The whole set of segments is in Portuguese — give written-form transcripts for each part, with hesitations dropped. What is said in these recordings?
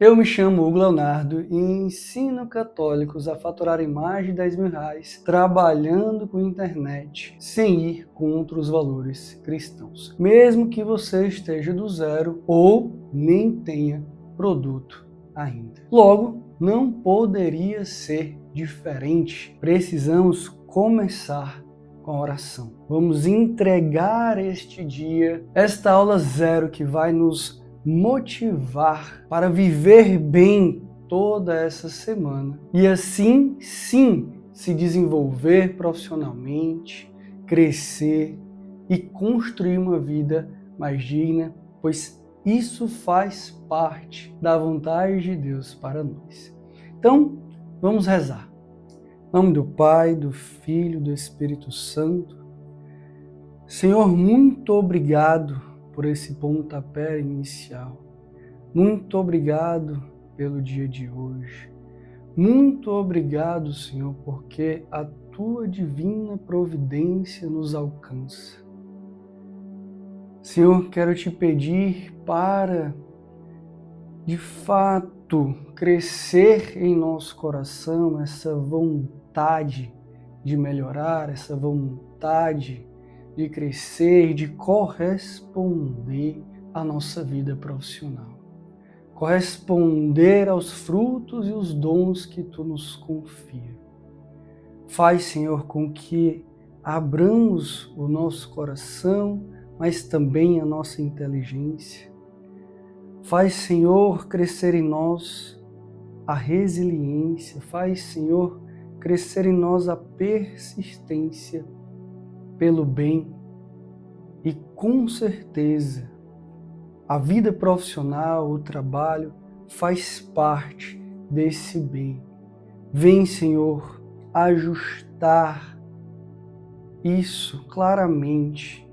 Eu me chamo Hugo Leonardo e ensino católicos a faturarem mais de R$10.000 trabalhando com internet sem ir contra os valores cristãos, mesmo que você esteja do zero ou nem tenha produto ainda. Logo, não poderia ser diferente. Precisamos começar com a oração. Vamos entregar este dia, esta aula zero que vai nos motivar para viver bem toda essa semana e assim sim se desenvolver profissionalmente, crescer e construir uma vida mais digna, pois isso faz parte da vontade de Deus para nós. Então, vamos rezar. Em nome do Pai, do Filho e do Espírito Santo. Senhor, muito obrigado por esse pontapé inicial. Muito obrigado pelo dia de hoje. Muito obrigado, Senhor, porque a Tua divina providência nos alcança. Senhor, quero te pedir para, de fato, crescer em nosso coração essa vontade de melhorar, essa vontade de crescer, de corresponder à nossa vida profissional. Corresponder aos frutos e os dons que Tu nos confia. Faz, Senhor, com que abramos o nosso coração, mas também a nossa inteligência. Faz, Senhor, crescer em nós a resiliência. Faz, Senhor, crescer em nós a persistência pelo bem e, com certeza, a vida profissional, o trabalho, faz parte desse bem. Vem, Senhor, ajustar isso claramente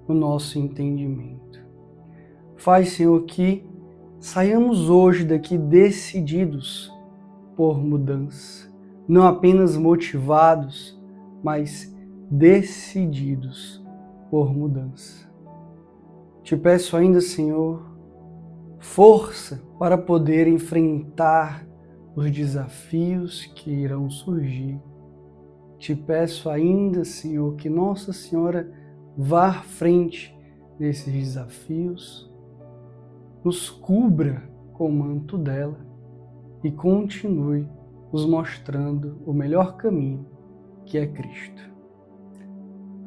no nosso entendimento. Faz, Senhor, que saiamos hoje daqui decididos por mudança, não apenas motivados, mas decididos por mudança. Te peço ainda, Senhor, força para poder enfrentar os desafios que irão surgir. Te peço ainda, Senhor, que Nossa Senhora vá à frente desses desafios, nos cubra com o manto dela e continue nos mostrando o melhor caminho, que é Cristo.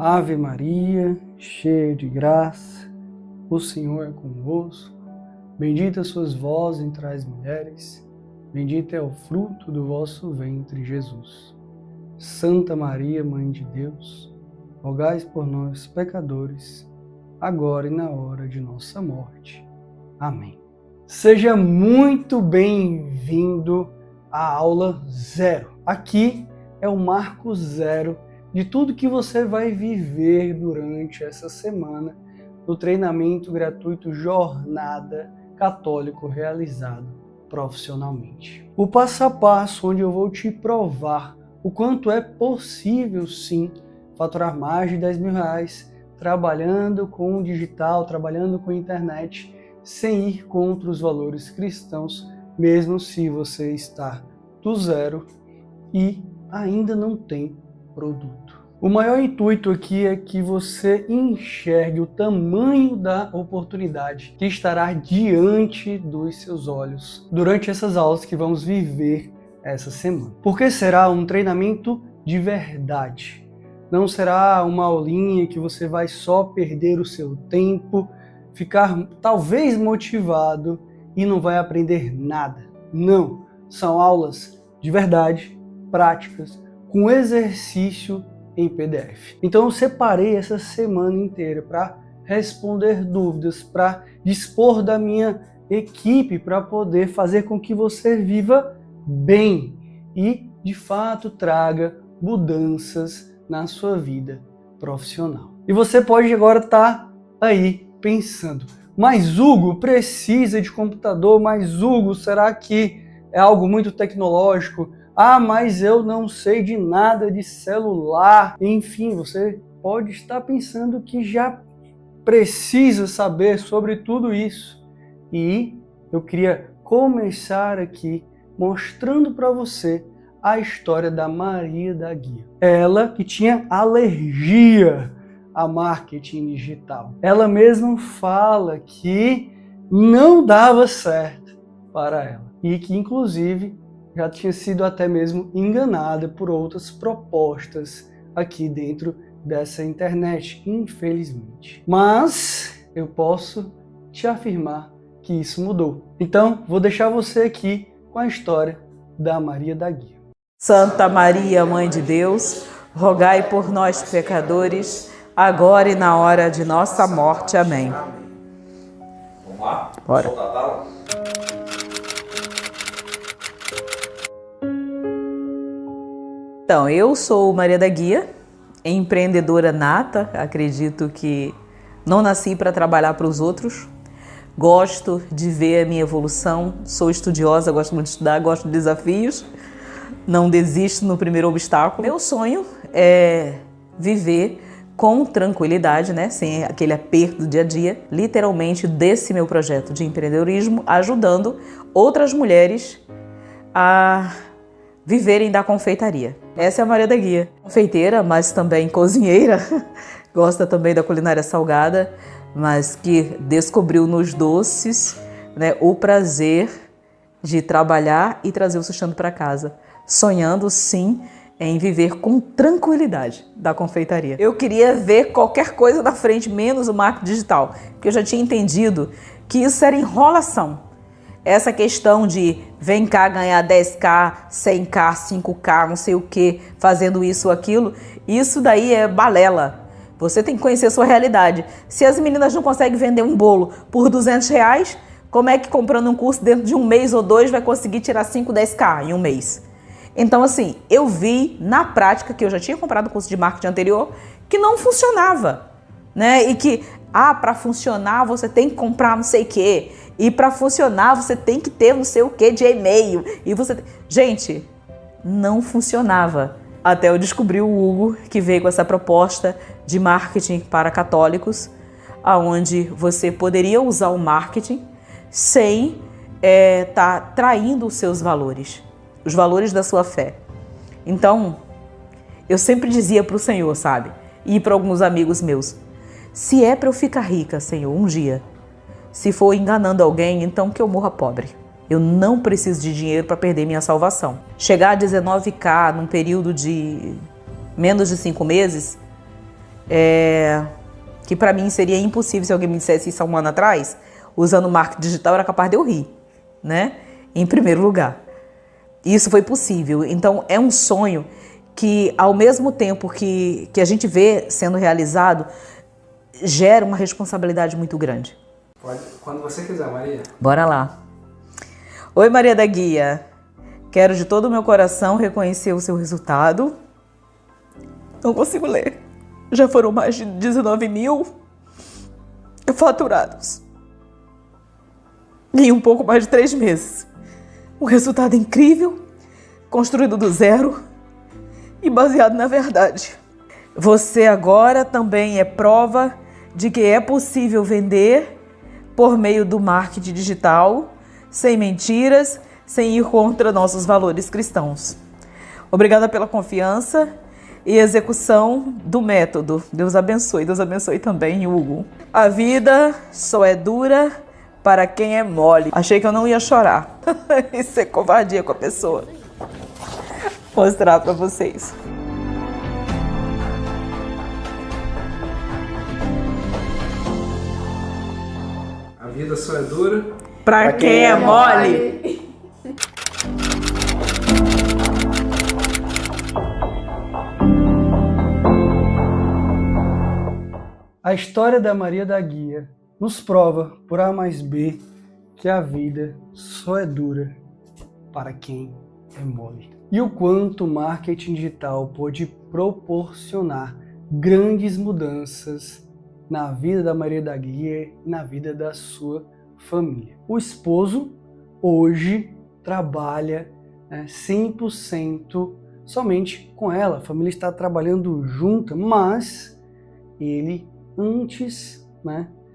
Ave Maria, cheia de graça, o Senhor é convosco. Bendita sois vós entre as mulheres, bendito é o fruto do vosso ventre, Jesus. Santa Maria, Mãe de Deus, rogai por nós, pecadores, agora e na hora de nossa morte. Amém. Seja muito bem-vindo à aula zero. Aqui é o marco zero de tudo que você vai viver durante essa semana no treinamento gratuito Jornada Católico realizado profissionalmente. O passo a passo onde eu vou te provar o quanto é possível sim faturar mais de R$10.000 trabalhando com o digital, trabalhando com a internet, sem ir contra os valores cristãos, mesmo se você está do zero e ainda não tem produto. O maior intuito aqui é que você enxergue o tamanho da oportunidade que estará diante dos seus olhos durante essas aulas que vamos viver essa semana. Porque será um treinamento de verdade. Não será uma aulinha que você vai só perder o seu tempo, ficar talvez motivado e não vai aprender nada. Não, são aulas de verdade, práticas, com exercício em PDF. Então eu separei essa semana inteira para responder dúvidas, para dispor da minha equipe, para poder fazer com que você viva bem e, de fato, traga mudanças na sua vida profissional. E você pode agora estar aí pensando, mas Hugo precisa de computador, mas Hugo, será que é algo muito tecnológico? Ah, mas eu não sei de nada de celular. Enfim, você pode estar pensando que já precisa saber sobre tudo isso. E eu queria começar aqui mostrando para você a história da Maria da Guia. Ela que tinha alergia a marketing digital. Ela mesma fala que não dava certo para ela e que, inclusive, já tinha sido até mesmo enganada por outras propostas aqui dentro dessa internet, infelizmente. Mas eu posso te afirmar que isso mudou. Então, vou deixar você aqui com a história da Maria da Guia. Santa Maria, Mãe de Deus, rogai por nós, pecadores, agora e na hora de nossa morte. Amém. Vamos lá? Bora. Soltar a tala? Então, eu sou Maria da Guia, empreendedora nata, acredito que não nasci para trabalhar para os outros, gosto de ver a minha evolução, sou estudiosa, gosto muito de estudar, gosto de desafios, não desisto no primeiro obstáculo. Meu sonho é viver com tranquilidade, né, sem aquele aperto do dia a dia, literalmente desse meu projeto de empreendedorismo, ajudando outras mulheres a viverem da confeitaria. Essa é a Maria da Guia. Confeiteira, mas também cozinheira, gosta também da culinária salgada, mas que descobriu nos doces, né, o prazer de trabalhar e trazer o sustento para casa, sonhando sim em viver com tranquilidade da confeitaria. Eu queria ver qualquer coisa na frente, menos o marketing digital, porque eu já tinha entendido que isso era enrolação. Essa questão de vem cá ganhar 10k, 100k, 5k, não sei o que, fazendo isso ou aquilo, isso daí é balela. Você tem que conhecer a sua realidade. Se as meninas não conseguem vender um bolo por R$200, como é que comprando um curso dentro de um mês ou dois vai conseguir tirar 5, 10k em um mês? Então assim, eu vi na prática, que eu já tinha comprado o curso de marketing anterior, que não funcionava, né? E que, para funcionar você tem que comprar não sei o quê. E para funcionar você tem que ter não sei o que de e-mail. E você... Gente, não funcionava. Até eu descobri o Hugo, que veio com essa proposta de marketing para católicos, onde você poderia usar o marketing sem tá traindo os seus valores, os valores da sua fé. Então, eu sempre dizia para o Senhor, sabe? E para alguns amigos meus, se é para eu ficar rica, Senhor, um dia, se for enganando alguém, então que eu morra pobre. Eu não preciso de dinheiro para perder minha salvação. Chegar a 19k num período de menos de 5 meses, que para mim seria impossível se alguém me dissesse isso há um ano atrás, usando marketing digital, era capaz de eu rir, né? Em primeiro lugar. Isso foi possível. Então é um sonho que, ao mesmo tempo que a gente vê sendo realizado, gera uma responsabilidade muito grande. Pode, quando você quiser, Maria. Bora lá. Oi, Maria da Guia. Quero de todo o meu coração reconhecer o seu resultado. Não consigo ler. Já foram mais de 19 mil faturados em um pouco mais de 3 meses. Um resultado incrível, construído do zero e baseado na verdade. Você agora também é prova de que é possível vender por meio do marketing digital, sem mentiras, sem ir contra nossos valores cristãos. Obrigada pela confiança e execução do método. Deus abençoe também, Hugo. A vida só é dura para quem é mole. Achei que eu não ia chorar. Isso é covardia com a pessoa. Vou mostrar para vocês. A vida só é dura Pra quem é mole. A história da Maria da Guia nos prova, por A mais B, que a vida só é dura para quem é mole. E o quanto o marketing digital pode proporcionar grandes mudanças na vida da Maria da Guia e na vida da sua família. O esposo hoje trabalha 100% somente com ela. A família está trabalhando junta, mas ele antes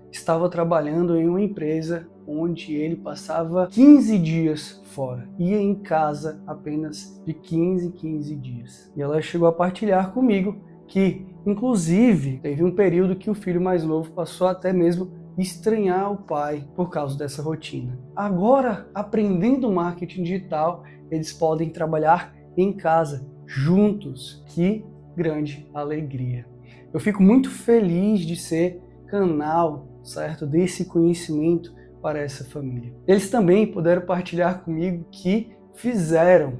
estava trabalhando em uma empresa onde ele passava 15 dias fora, ia em casa apenas de 15 em 15 dias. E ela chegou a partilhar comigo que, inclusive, teve um período que o filho mais novo passou até mesmo estranhar o pai por causa dessa rotina. Agora, aprendendo marketing digital, eles podem trabalhar em casa, juntos. Que grande alegria! Eu fico muito feliz de ser canal, certo, desse conhecimento para essa família. Eles também puderam partilhar comigo que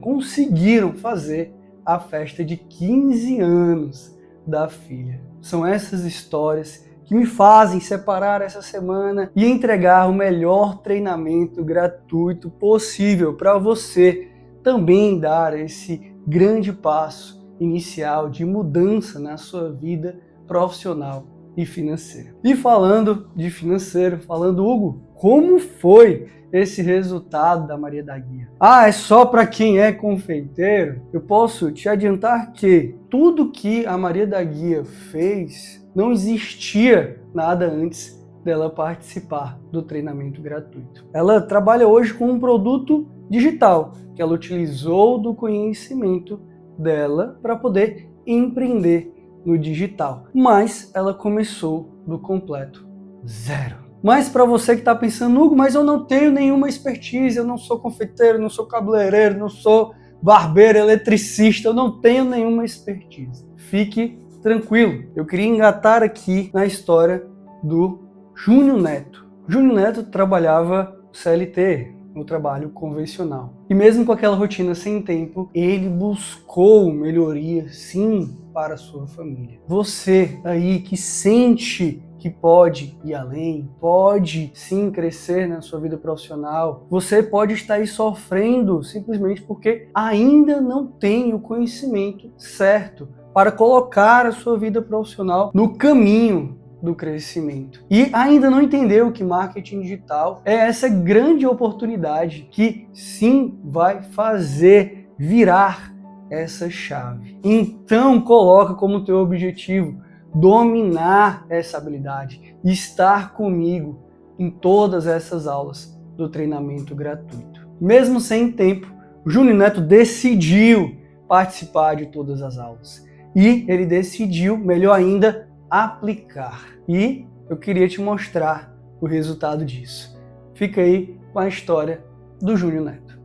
conseguiram fazer a festa de 15 anos da filha. São essas histórias que me fazem separar essa semana e entregar o melhor treinamento gratuito possível para você também dar esse grande passo inicial de mudança na sua vida profissional e financeira. E falando de financeiro, Hugo, como foi esse resultado da Maria da Guia? É só para quem é confeiteiro? Eu posso te adiantar que tudo que a Maria da Guia fez não existia nada antes dela participar do treinamento gratuito. Ela trabalha hoje com um produto digital que ela utilizou do conhecimento dela para poder empreender no digital. Mas ela começou do completo zero. Mas para você que está pensando, Hugo, mas eu não tenho nenhuma expertise, eu não sou confeiteiro, não sou cabeleireiro, não sou barbeiro, eletricista, eu não tenho nenhuma expertise. Fique tranquilo. Eu queria engatar aqui na história do Júnior Neto. Júnior Neto trabalhava CLT, no trabalho convencional. E mesmo com aquela rotina sem tempo, ele buscou melhoria, sim, para a sua família. Você aí que sente que pode ir além, pode sim crescer na sua vida profissional, você pode estar aí sofrendo simplesmente porque ainda não tem o conhecimento certo para colocar a sua vida profissional no caminho do crescimento. E ainda não entendeu que marketing digital é essa grande oportunidade que sim vai fazer virar essa chave. Então coloca como teu objetivo dominar essa habilidade, estar comigo em todas essas aulas do treinamento gratuito. Mesmo sem tempo, o Júnior Neto decidiu participar de todas as aulas. E ele decidiu, melhor ainda, aplicar. E eu queria te mostrar o resultado disso. Fica aí com a história do Júnior Neto.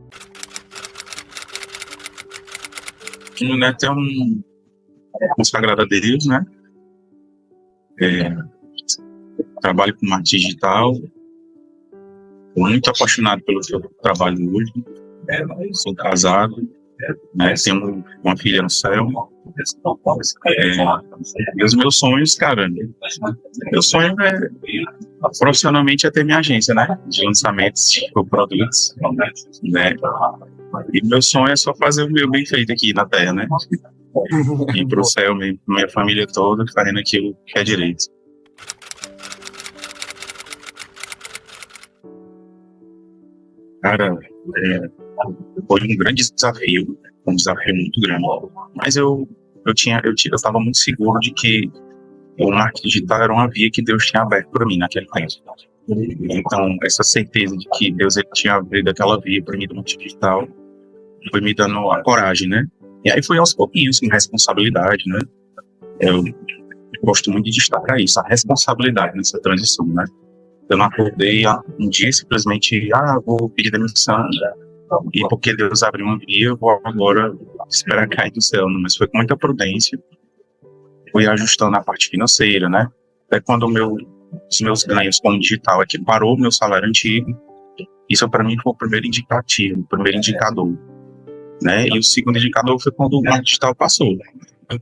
Júnior Neto é um consagrado a Deus, né? Trabalho com marketing digital, muito apaixonado pelo que eu trabalho hoje. Sou casado, né? Tenho uma filha no céu. E os meus sonhos, cara, meu sonho profissionalmente é ter minha agência, né? De lançamentos de produtos, né? E meu sonho é só fazer o meu bem feito aqui na Terra, né? Ir pro céu mesmo, minha família toda fazendo aquilo que é direito. Cara, foi um grande desafio, um desafio muito grande. Mas eu estava muito seguro de que o marketing digital era uma via que Deus tinha aberto para mim naquele tempo. Então, essa certeza de que Deus tinha abrido aquela via para mim do marketing digital foi me dando a coragem, né? E aí foi aos pouquinhos, com responsabilidade, né? Eu gosto muito de destacar isso, a responsabilidade nessa transição, né? Eu não acordei um dia simplesmente, vou pedir demissão, e porque Deus abriu uma via, eu vou agora esperar cair do céu, né? Mas foi com muita prudência, fui ajustando a parte financeira, né? Até quando os meus ganhos como digital equiparou o meu salário antigo, isso para mim foi o primeiro indicativo, o primeiro indicador, né? E o segundo indicador foi quando o marketing digital passou.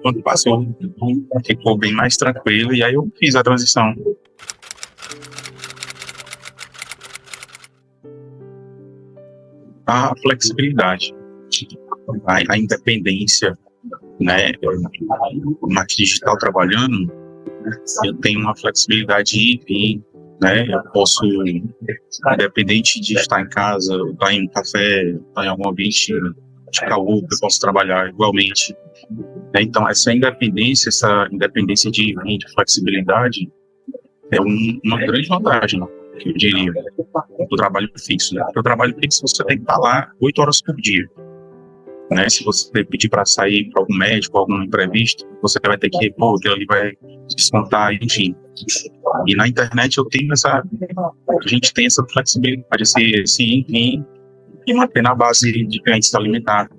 Quando passou, ficou bem mais tranquilo, e aí eu fiz a transição. A flexibilidade, a independência, né? O marketing digital trabalhando, eu tenho uma flexibilidade de ir e vir, né? Eu posso, independente de estar em casa, estar em um café, estar em algum ambiente de calor, eu posso trabalhar igualmente. Então, essa independência de ir e vir, de flexibilidade, é uma grande vantagem que eu diria, do trabalho fixo, né? Porque o trabalho fixo você tem que estar lá 8 horas por dia, né? Se você pedir para sair para algum médico, algum imprevisto, você vai ter que repor, aquilo ali vai descontar, enfim. E na internet a gente tem essa flexibilidade, esse ir e manter na base de clientes alimentares,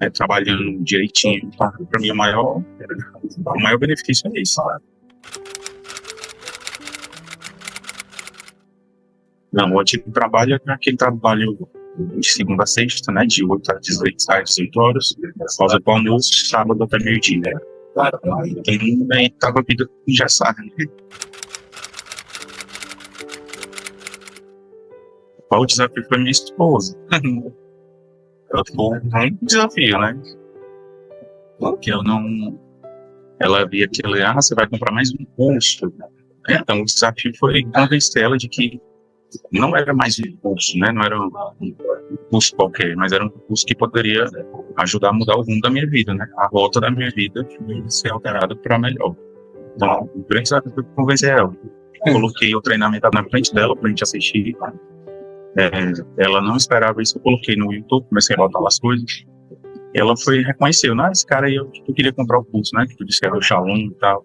né, trabalhando direitinho. Então, para mim, o maior benefício é isso. Não, o antigo trabalho é aquele trabalho de segunda a sexta, né, de 8 às 18 horas, pausa para o almoço, sábado até meio-dia. Né? Então, estava a vida engessada. Qual o desafio foi minha esposa? Ela foi um desafio, né? Porque ela via que você vai comprar mais um curso. Então o desafio foi convencer ela de que não era mais um curso, né? Não era um curso qualquer, mas era um curso que poderia ajudar a mudar o rumo da minha vida, né? A rota da minha vida ser alterada para melhor. Então o grande desafio foi convencer ela. Coloquei o treinamento na frente dela para a gente assistir. Ela não esperava isso, eu coloquei no YouTube, comecei a botar lá as coisas. Ela reconheceu, esse cara aí eu queria comprar o curso, né? Que eu disse que era o Shalom e tal.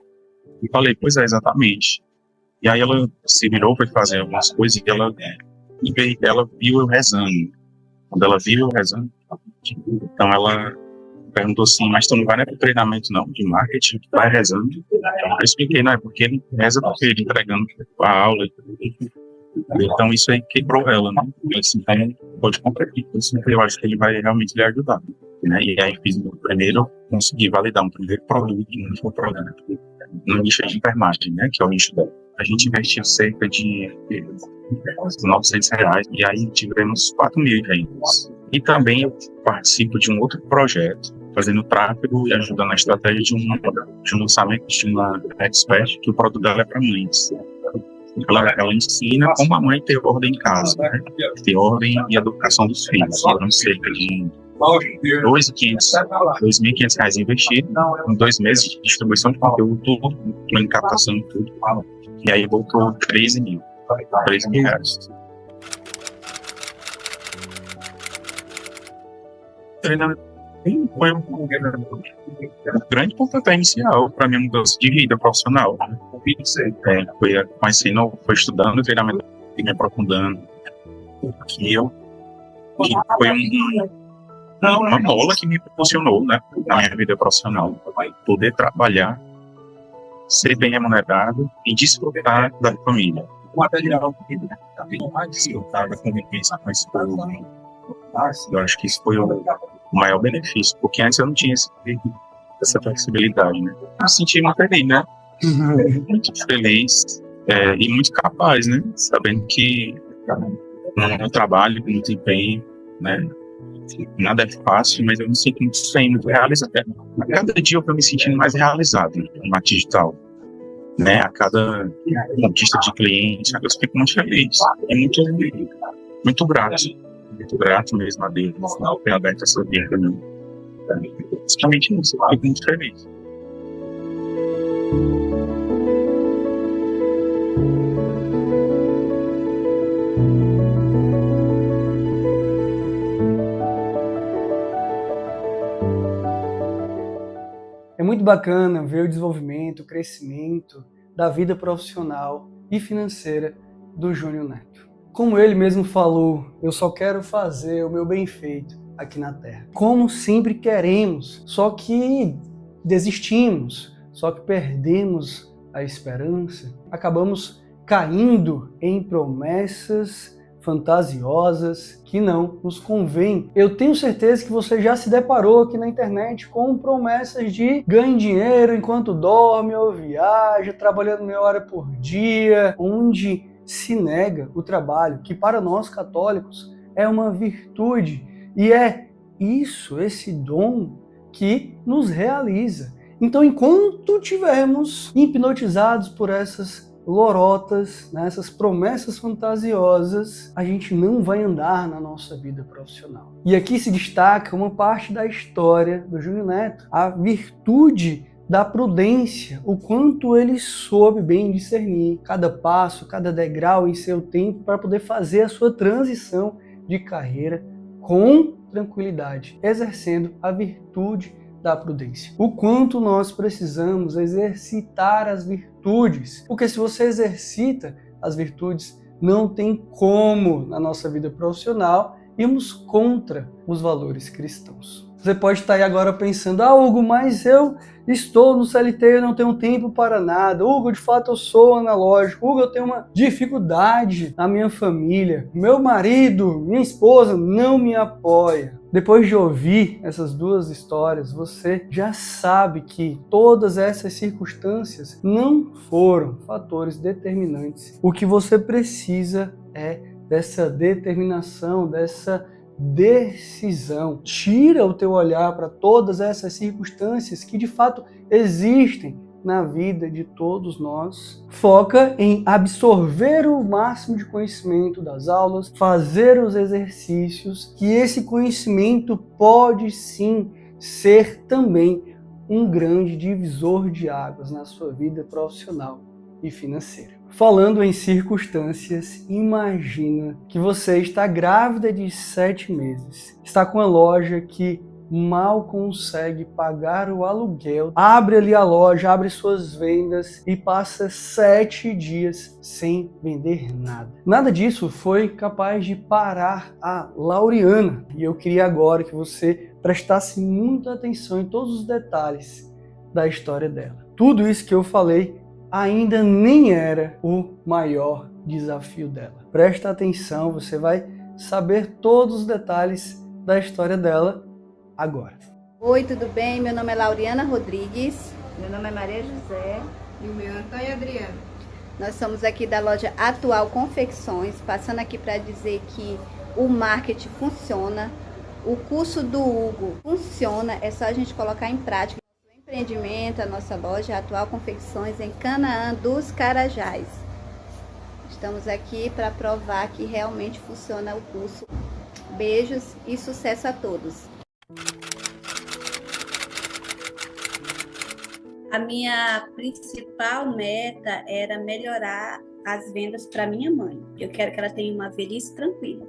E falei, pois é, exatamente. E aí ela se virou, foi fazer algumas coisas e ela viu eu rezando. Quando ela viu eu rezando, então ela perguntou assim, mas tu não vai pro treinamento não, de marketing, tu vai rezando? Eu expliquei, não, é porque ele reza porque ele entregando a aula. Então isso aí quebrou ela, né? Então pode competir, eu acho que ele vai realmente lhe ajudar, né? E aí fiz o primeiro, consegui validar um primeiro produto, no nicho de enfermagem, né? Que é o nicho dela. A gente investiu cerca de R$900 e aí tivemos 4.000 vendas. E também eu participo de um outro projeto, fazendo tráfego e ajudando na estratégia de um lançamento de uma expert, que o produto dela é para mães. Ela ensina como a mãe ter ordem em casa, né? Ter ordem e educação dos filhos. Foram cerca de R$2.500 investido em 2 meses de distribuição de conteúdo, tudo, em captação e tudo. E aí voltou R$13.000. Treinamento foi um grande pontapé inicial para minha mudança de vida profissional. Foi estudando o treinamento e me aprofundando. E foi uma bola que me proporcionou, né, na minha vida profissional. Poder trabalhar, ser bem remunerado e desfrutar da família. Desfrutar da convivência com esse povo. Eu acho que isso foi o maior benefício, porque antes eu não tinha essa flexibilidade, né? Eu me senti muito feliz, né? Muito feliz e muito capaz, né? Sabendo que no trabalho, com muito empenho, né? Nada é fácil, mas eu me sinto muito bem, muito realizado. A cada dia eu estou me sentindo mais realizado no marketing digital, né? A cada conquista de cliente, eu fico muito feliz e muito grato. Muito grato mesmo a Deus, ao ter aberto essa vida para mim. Basicamente isso, eu fico muito feliz. É muito bacana ver o desenvolvimento, o crescimento da vida profissional e financeira do Júnior Neto. Como ele mesmo falou, eu só quero fazer o meu bem feito aqui na Terra. Como sempre queremos, só que desistimos, só que perdemos a esperança, acabamos caindo em promessas fantasiosas que não nos convêm. Eu tenho certeza que você já se deparou aqui na internet com promessas de ganhe dinheiro enquanto dorme ou viaja, trabalhando meia hora por dia, onde se nega o trabalho, que para nós católicos é uma virtude e é esse dom que nos realiza. Então, enquanto tivermos hipnotizados por essas lorotas, né, essas promessas fantasiosas, a gente não vai andar na nossa vida profissional. E aqui se destaca uma parte da história do Júnior Neto, a virtude da prudência, o quanto ele soube bem discernir cada passo, cada degrau em seu tempo para poder fazer a sua transição de carreira com tranquilidade, exercendo a virtude da prudência. O quanto nós precisamos exercitar as virtudes, porque se você exercita as virtudes, não tem como, na nossa vida profissional, irmos contra os valores cristãos. Você pode estar aí agora pensando, Hugo, mas eu estou no CLT, eu não tenho tempo para nada. Hugo, de fato eu sou analógico. Hugo, eu tenho uma dificuldade na minha família. Meu marido, minha esposa não me apoia. Depois de ouvir essas duas histórias, você já sabe que todas essas circunstâncias não foram fatores determinantes. O que você precisa é dessa determinação, dessa decisão. Tira o teu olhar para todas essas circunstâncias que de fato existem na vida de todos nós. Foca em absorver o máximo de conhecimento das aulas, fazer os exercícios, que esse conhecimento pode sim ser também um grande divisor de águas na sua vida profissional e financeira. Falando em circunstâncias, imagina que você está grávida de 7 meses, está com uma loja que mal consegue pagar o aluguel, abre ali a loja, abre suas vendas e passa 7 dias sem vender nada. Nada disso foi capaz de parar a Lauriana, e eu queria agora que você prestasse muita atenção em todos os detalhes da história dela. Tudo isso que eu falei ainda nem era o maior desafio dela. Presta atenção, você vai saber todos os detalhes da história dela agora. Oi, tudo bem? Meu nome é Lauriana Rodrigues. Meu nome é Maria José. E o meu é Antônia Adriana. Nós somos aqui da loja Atual Confecções, passando aqui para dizer que o marketing funciona, o curso do Hugo funciona, é só a gente colocar em prática. Empreendimento, a nossa loja Atual Confecções em Canaã dos Carajás. Estamos aqui para provar que realmente funciona o curso. Beijos e sucesso a todos. A minha principal meta era melhorar as vendas para minha mãe. Eu quero que ela tenha uma velhice tranquila.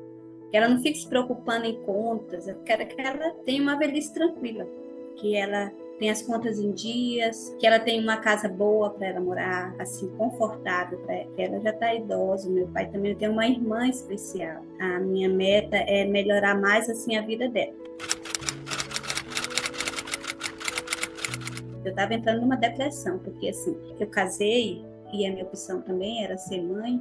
Que ela não fique se preocupando em contas. Eu quero que ela tenha uma velhice tranquila. Que ela tem as contas em dias, que ela tem uma casa boa para ela morar, assim, confortável para ela. Ela já está idosa, meu pai também tem uma irmã especial. A minha meta é melhorar mais, assim, a vida dela. Eu estava entrando numa depressão, porque, assim, eu casei e a minha opção também era ser mãe.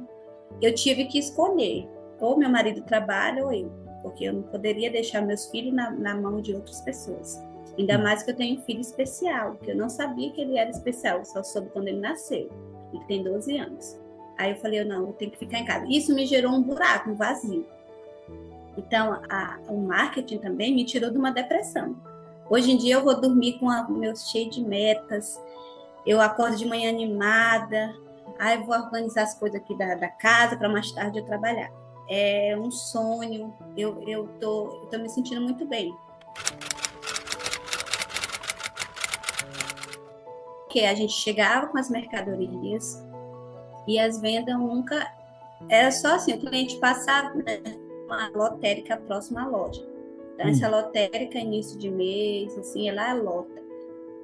Eu tive que escolher, ou meu marido trabalha ou eu, porque eu não poderia deixar meus filhos na mão de outras pessoas. Ainda mais que eu tenho um filho especial, que eu não sabia que ele era especial, eu só soube quando ele nasceu. Ele tem 12 anos. Aí eu falei, não, eu tenho que ficar em casa. Isso me gerou um buraco, um vazio. Então, o marketing também me tirou de uma depressão. Hoje em dia eu vou dormir com o meu cheio de metas, eu acordo de manhã animada, aí eu vou organizar as coisas aqui da casa para mais tarde eu trabalhar. É um sonho, eu tô me sentindo muito bem. Porque a gente chegava com as mercadorias e as vendas nunca... Era só assim, o cliente passava, né, uma lotérica próxima à loja. Então, essa lotérica, início de mês, assim, ela lota.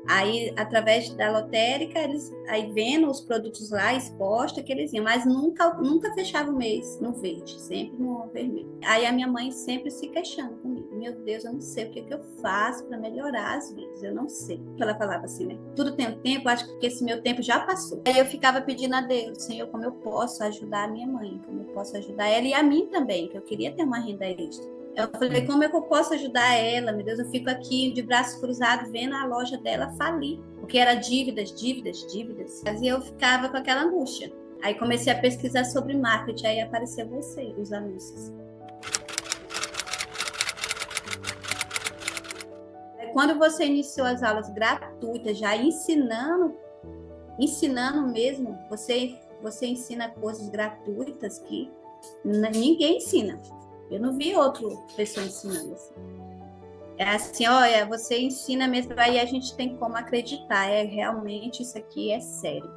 Aí, através da lotérica, eles aí vendo os produtos lá expostos, que eles iam, mas nunca fechava o mês no verde, sempre no vermelho. Aí a minha mãe sempre se queixando comigo. Meu Deus, eu não sei o que eu faço para melhorar as vendas, eu não sei. Ela falava assim, né? Tudo tem um tempo, acho que esse meu tempo já passou. Aí eu ficava pedindo a Deus, Senhor, como eu posso ajudar a minha mãe, como eu posso ajudar ela e a mim também, que eu queria ter uma renda extra. Eu falei, como é que eu posso ajudar ela? Meu Deus, eu fico aqui de braços cruzados vendo a loja dela falir. Porque era dívidas. E eu ficava com aquela angústia. Aí comecei a pesquisar sobre marketing, aí apareceu você, os anúncios. Quando você iniciou as aulas gratuitas, já ensinando mesmo, você ensina coisas gratuitas que ninguém ensina. Eu não vi outra pessoa ensinando assim. É assim, olha, você ensina mesmo, aí a gente tem como acreditar, realmente isso aqui é sério.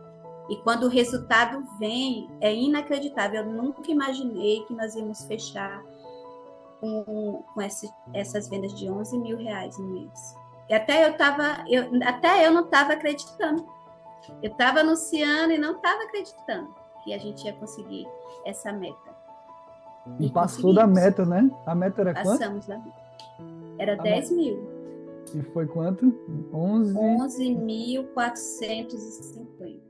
E quando o resultado vem, é inacreditável. Eu nunca imaginei que nós íamos fechar com essas vendas de R$11 mil no mês. E até eu não estava acreditando. Eu estava anunciando e não estava acreditando que a gente ia conseguir essa meta. E passou da meta, né? A meta era quanto? Passamos da meta. Era 10 mil. E foi quanto? 11.450.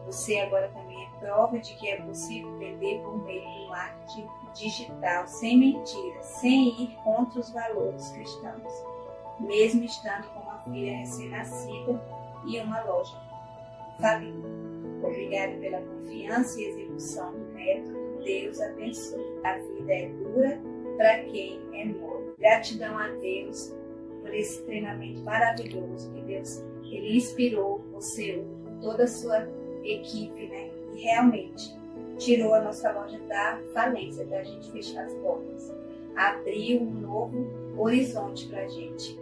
Você agora também é prova de que é possível vender por meio do marketing digital, sem mentiras, sem ir contra os valores cristãos, mesmo estando com uma filha recém-nascida e uma loja falida. Obrigado pela confiança e execução do método. Deus abençoe. A vida é dura para quem é mole. Gratidão a Deus por esse treinamento maravilhoso que Deus ele inspirou você, toda a sua equipe, né? E realmente tirou a nossa loja da falência, da gente fechar as portas. Abriu um novo horizonte para a gente.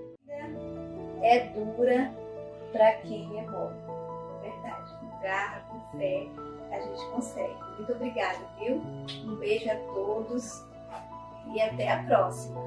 É dura para quem é mole. Verdade. Com garra, com fé, a gente consegue. Muito obrigada, viu? Um beijo a todos e até a próxima.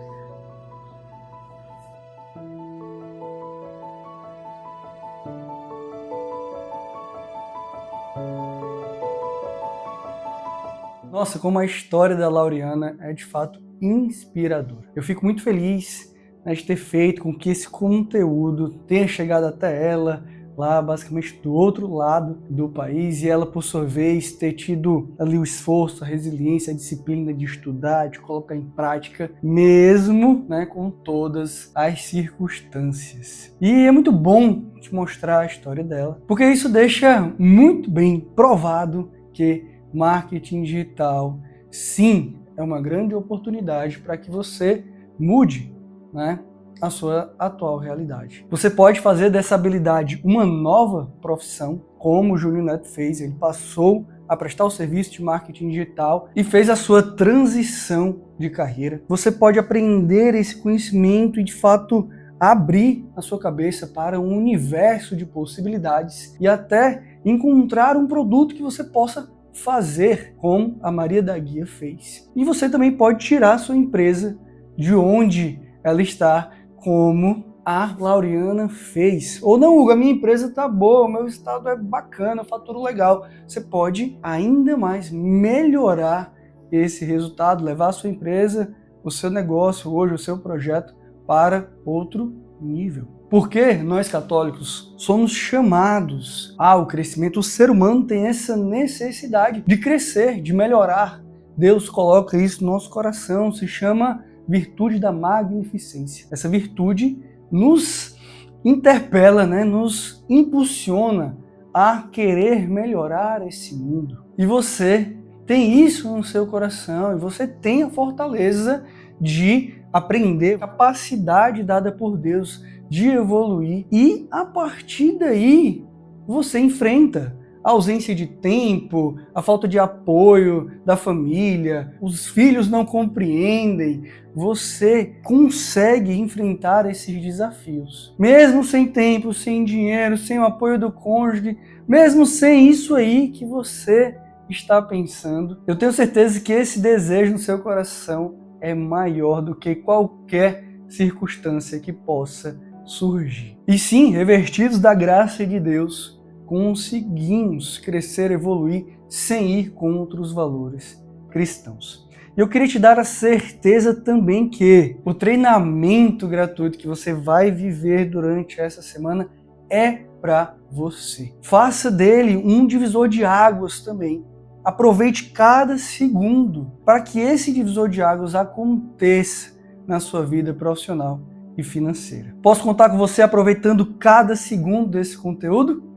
Nossa, como a história da Lauriana é de fato inspiradora. Eu fico muito feliz, né, de ter feito com que esse conteúdo tenha chegado até ela, lá basicamente do outro lado do país, e ela, por sua vez, ter tido ali o esforço, a resiliência, a disciplina de estudar, de colocar em prática, mesmo, né, com todas as circunstâncias. E é muito bom te mostrar a história dela, porque isso deixa muito bem provado que marketing digital, sim, é uma grande oportunidade para que você mude, né, a sua atual realidade. Você pode fazer dessa habilidade uma nova profissão, como o Júnior Neto fez. Ele passou a prestar o serviço de marketing digital e fez a sua transição de carreira. Você pode aprender esse conhecimento e, de fato, abrir a sua cabeça para um universo de possibilidades e até encontrar um produto que você possa fazer, como a Maria da Guia fez. E você também pode tirar a sua empresa de onde ela está, como a Lauriana fez. Ou não, Hugo, a minha empresa está boa, o meu estado é bacana, eu faturo legal. Você pode ainda mais melhorar esse resultado, levar a sua empresa, o seu negócio, hoje o seu projeto, para outro nível. Porque nós católicos somos chamados ao crescimento. O ser humano tem essa necessidade de crescer, de melhorar. Deus coloca isso no nosso coração, se chama virtude da magnificência. Essa virtude nos interpela, né? Nos impulsiona a querer melhorar esse mundo. E você tem isso no seu coração, e você tem a fortaleza de aprender, a capacidade dada por Deus de evoluir, e a partir daí você enfrenta a ausência de tempo, a falta de apoio da família, os filhos não compreendem. Você consegue enfrentar esses desafios. Mesmo sem tempo, sem dinheiro, sem o apoio do cônjuge, mesmo sem isso aí que você está pensando, eu tenho certeza que esse desejo no seu coração é maior do que qualquer circunstância que possa surgir. E sim, revestidos da graça de Deus, conseguimos crescer, evoluir sem ir contra os valores cristãos. E eu queria te dar a certeza também que o treinamento gratuito que você vai viver durante essa semana é para você. Faça dele um divisor de águas também. Aproveite cada segundo para que esse divisor de águas aconteça na sua vida profissional e financeira. Posso contar com você aproveitando cada segundo desse conteúdo?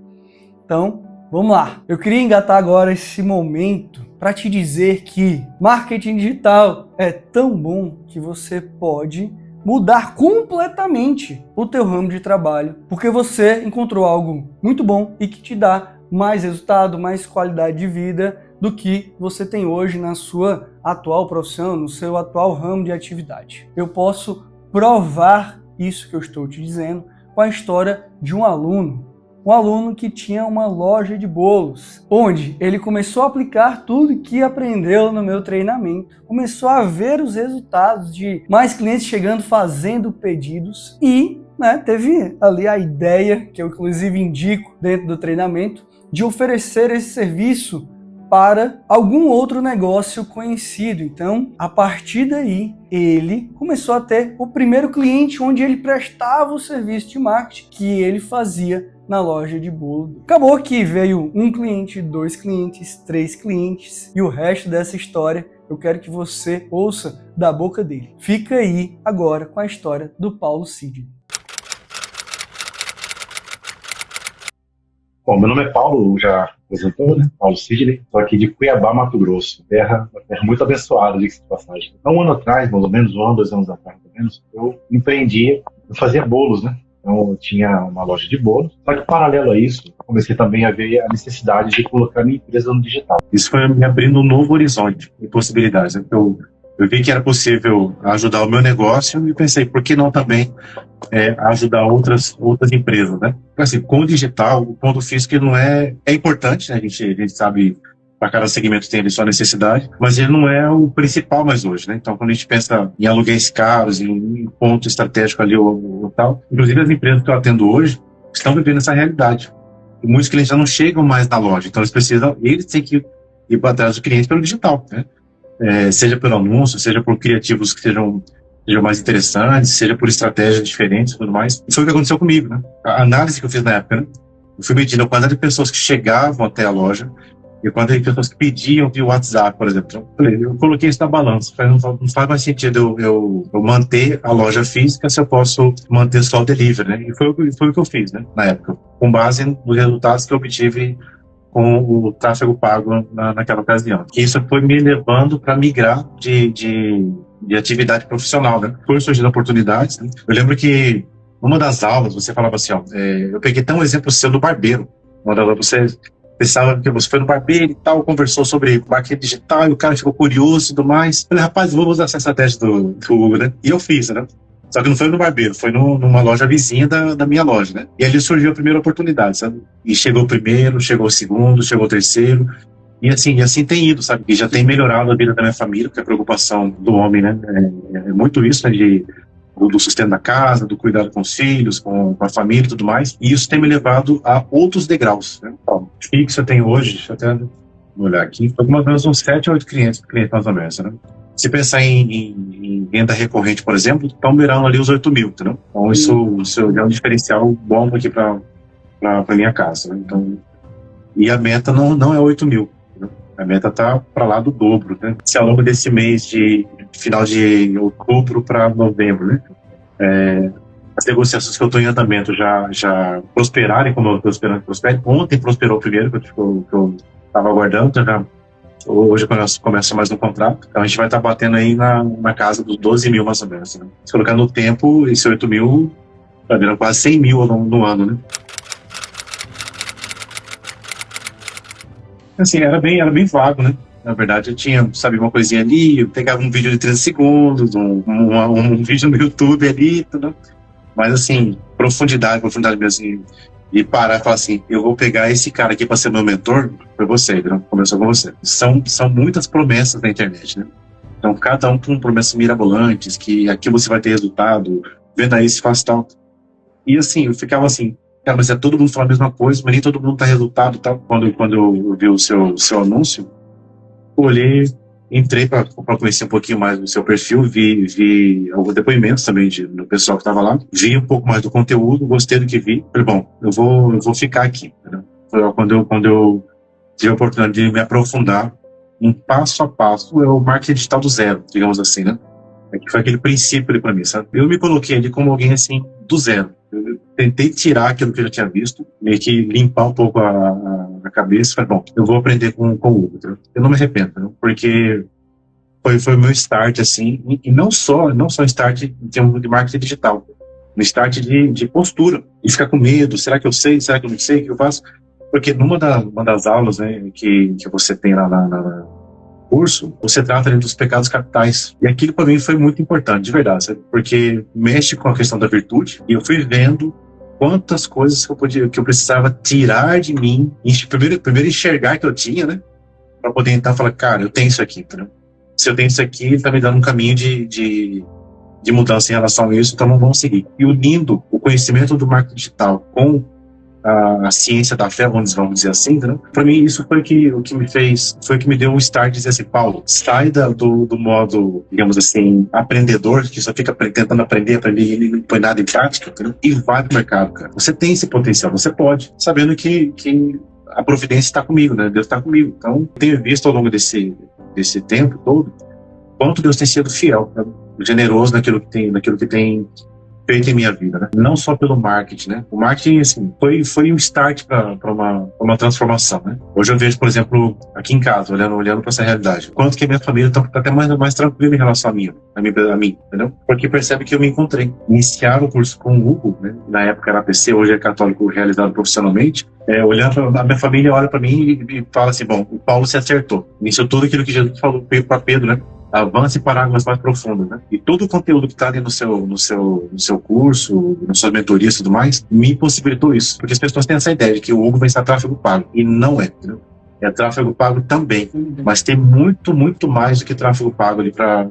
Então, vamos lá. Eu queria engatar agora esse momento para te dizer que marketing digital é tão bom que você pode mudar completamente o teu ramo de trabalho, porque você encontrou algo muito bom e que te dá mais resultado, mais qualidade de vida do que você tem hoje na sua atual profissão, no seu atual ramo de atividade. Eu posso provar isso que eu estou te dizendo com a história de um aluno que tinha uma loja de bolos, onde ele começou a aplicar tudo que aprendeu no meu treinamento, começou a ver os resultados de mais clientes chegando, fazendo pedidos e teve ali a ideia, que eu inclusive indico dentro do treinamento, de oferecer esse serviço para algum outro negócio conhecido. Então, a partir daí, ele começou a ter o primeiro cliente onde ele prestava o serviço de marketing que ele fazia na loja de bolo. Acabou que veio 1 cliente, 2 clientes, 3 clientes e o resto dessa história eu quero que você ouça da boca dele. Fica aí agora com a história do Paulo Sidney. Bom, meu nome é Paulo, já apresentou, né? Paulo Sidney, estou aqui de Cuiabá, Mato Grosso, terra muito abençoada, diga-se de passagem. Há um ano atrás, mais ou menos, 1 ano, 2 anos atrás, mais ou menos, eu empreendi, eu fazia bolos, né? Então eu tinha uma loja de bolos, só que paralelo a isso, comecei também a ver a necessidade de colocar minha empresa no digital. Isso foi me abrindo um novo horizonte de possibilidades, né? Eu vi que era possível ajudar o meu negócio e pensei, por que não também ajudar outras empresas, né? Assim, com o digital, o ponto físico não é importante, né? A gente sabe, para cada segmento tem a sua necessidade, mas ele não é o principal mais hoje, né? Então, quando a gente pensa em aluguéis caros, em ponto estratégico ali ou tal, inclusive as empresas que eu atendo hoje estão vivendo essa realidade. E muitos clientes já não chegam mais na loja, então eles têm que ir para trás do cliente pelo digital, né? Seja pelo anúncio, seja por criativos que sejam mais interessantes, seja por estratégias diferentes e tudo mais. Isso foi o que aconteceu comigo, né? A análise que eu fiz na época, né? Eu fui medindo a quantidade de pessoas que chegavam até a loja e a quantidade de pessoas que pediam via WhatsApp, por exemplo. Eu coloquei isso na balança. Não faz mais sentido eu manter a loja física se eu posso manter só o delivery, né? E foi o que eu fiz, né? Na época, com base nos resultados que eu obtive com o tráfego pago naquela ocasião. E isso foi me levando para migrar de atividade profissional, né? Foi surgindo oportunidades, né? Eu lembro que numa das aulas você falava assim, eu peguei até um exemplo seu do barbeiro. Uma das aulas você pensava que você foi no barbeiro e tal, conversou sobre marketing digital e o cara ficou curioso e tudo mais. Eu falei, rapaz, vou usar essa estratégia do Hugo, né? E eu fiz, né? Só que não foi no barbeiro, foi numa loja vizinha da minha loja, né? E ali surgiu a primeira oportunidade, sabe? E chegou o primeiro, chegou o segundo, chegou o terceiro. E assim tem ido, sabe? E já tem melhorado a vida da minha família, porque a preocupação do homem, né? É muito isso, né? Do sustento da casa, do cuidado com os filhos, com a família e tudo mais. E isso tem me levado a outros degraus, né? Então, fixo eu tenho hoje, deixa eu até olhar aqui, algumas vezes uns 7 ou 8 clientes mais ou menos, né? Se pensar em renda recorrente, por exemplo, estão beirando ali os 8 mil, entendeu? Então isso é um diferencial bom aqui para minha casa, né? Então, e a meta não é 8 mil, entendeu? A meta está para lá do dobro, né? Se ao longo desse mês de final de outubro para novembro, né? As negociações que eu estou em andamento já prosperarem, como eu estou esperando que prospere. Ontem prosperou o primeiro, que eu estava aguardando, então já hoje começa mais um contrato. Então a gente vai estar batendo aí na casa dos 12 mil mais ou menos, né? Se colocar no tempo, esse 8 mil vai virar quase 100 mil ao longo do ano, né? Assim, era bem vago, né? Na verdade, eu tinha, sabe, uma coisinha ali, eu pegava um vídeo de 30 segundos, um vídeo no YouTube ali, tudo. Mas assim, profundidade mesmo. E parar e falar assim, eu vou pegar esse cara aqui para ser meu mentor, foi você, né? Começou com você. São muitas promessas na internet, né? Então, cada um com promessas mirabolantes, que aqui você vai ter resultado, venda isso, faz tal. E assim, eu ficava assim, cara, mas todo mundo fala a mesma coisa, mas nem todo mundo tá resultado, tal. Quando eu vi o seu anúncio, eu olhei, entrei para conhecer um pouquinho mais do seu perfil, vi alguns depoimentos também do pessoal que estava lá, vi um pouco mais do conteúdo, gostei do que vi. Falei, bom, eu vou ficar aqui. Entendeu? Foi quando eu tive a oportunidade de me aprofundar um passo a passo, é o marketing digital do zero, digamos assim, né? Que foi aquele princípio ali para mim, sabe? Eu me coloquei ali como alguém assim, do zero. Eu tentei tirar aquilo que eu já tinha visto, meio que limpar um pouco a cabeça. Falei, bom, eu vou aprender com o Hugo. Entendeu? Eu não me arrependo, entendeu? Porque foi o meu start, assim, e não só start em termos de marketing digital, um start de postura, e ficar com medo, será que eu sei, será que eu não sei, o que eu faço? Porque uma das aulas, né, que você tem lá curso, você trata ali dos pecados capitais. E aquilo para mim foi muito importante, de verdade, sabe? Porque mexe com a questão da virtude. E eu fui vendo quantas coisas que eu precisava tirar de mim, primeiro enxergar que eu tinha, né? Para poder então falar, cara, eu tenho isso aqui, entendeu? Se eu tenho isso aqui, ele tá me dando um caminho de mudança em relação a isso, então não vamos seguir. E unindo o conhecimento do marketing digital com a ciência da fé, vamos dizer assim, né? Para mim isso foi o que me fez, foi o que me deu um start de dizer assim, Paulo, sai do modo, digamos assim, aprendedor, que só fica tentando aprender e não põe nada em prática, entendeu? E vai pro mercado, cara. Você tem esse potencial, você pode, sabendo que a providência está comigo, né? Deus está comigo. Então, tenho visto ao longo desse tempo todo quanto Deus tem sido fiel, né? Generoso naquilo que tem feito em minha vida, né? Não só pelo marketing, né? O marketing, assim, foi um start para uma transformação, né? Hoje eu vejo, por exemplo, aqui em casa, olhando para essa realidade, quanto que a minha família está até mais tranquila em relação a mim, entendeu? Porque percebe que eu me encontrei. Iniciar o curso com o Hugo, né? Na época era APC, hoje é católico realizado profissionalmente. Olhando, a minha família olha para mim e fala assim, bom, o Paulo se acertou. Iniciou tudo aquilo que Jesus falou para Pedro, né? Avance para águas mais profundas, né? E todo o conteúdo que está ali no seu curso, nas suas mentorias e tudo mais, me possibilitou isso. Porque as pessoas têm essa ideia de que o Hugo vai ser tráfego pago. E não é, entendeu? É tráfego pago também. Mas tem muito, muito mais do que tráfego pago ali para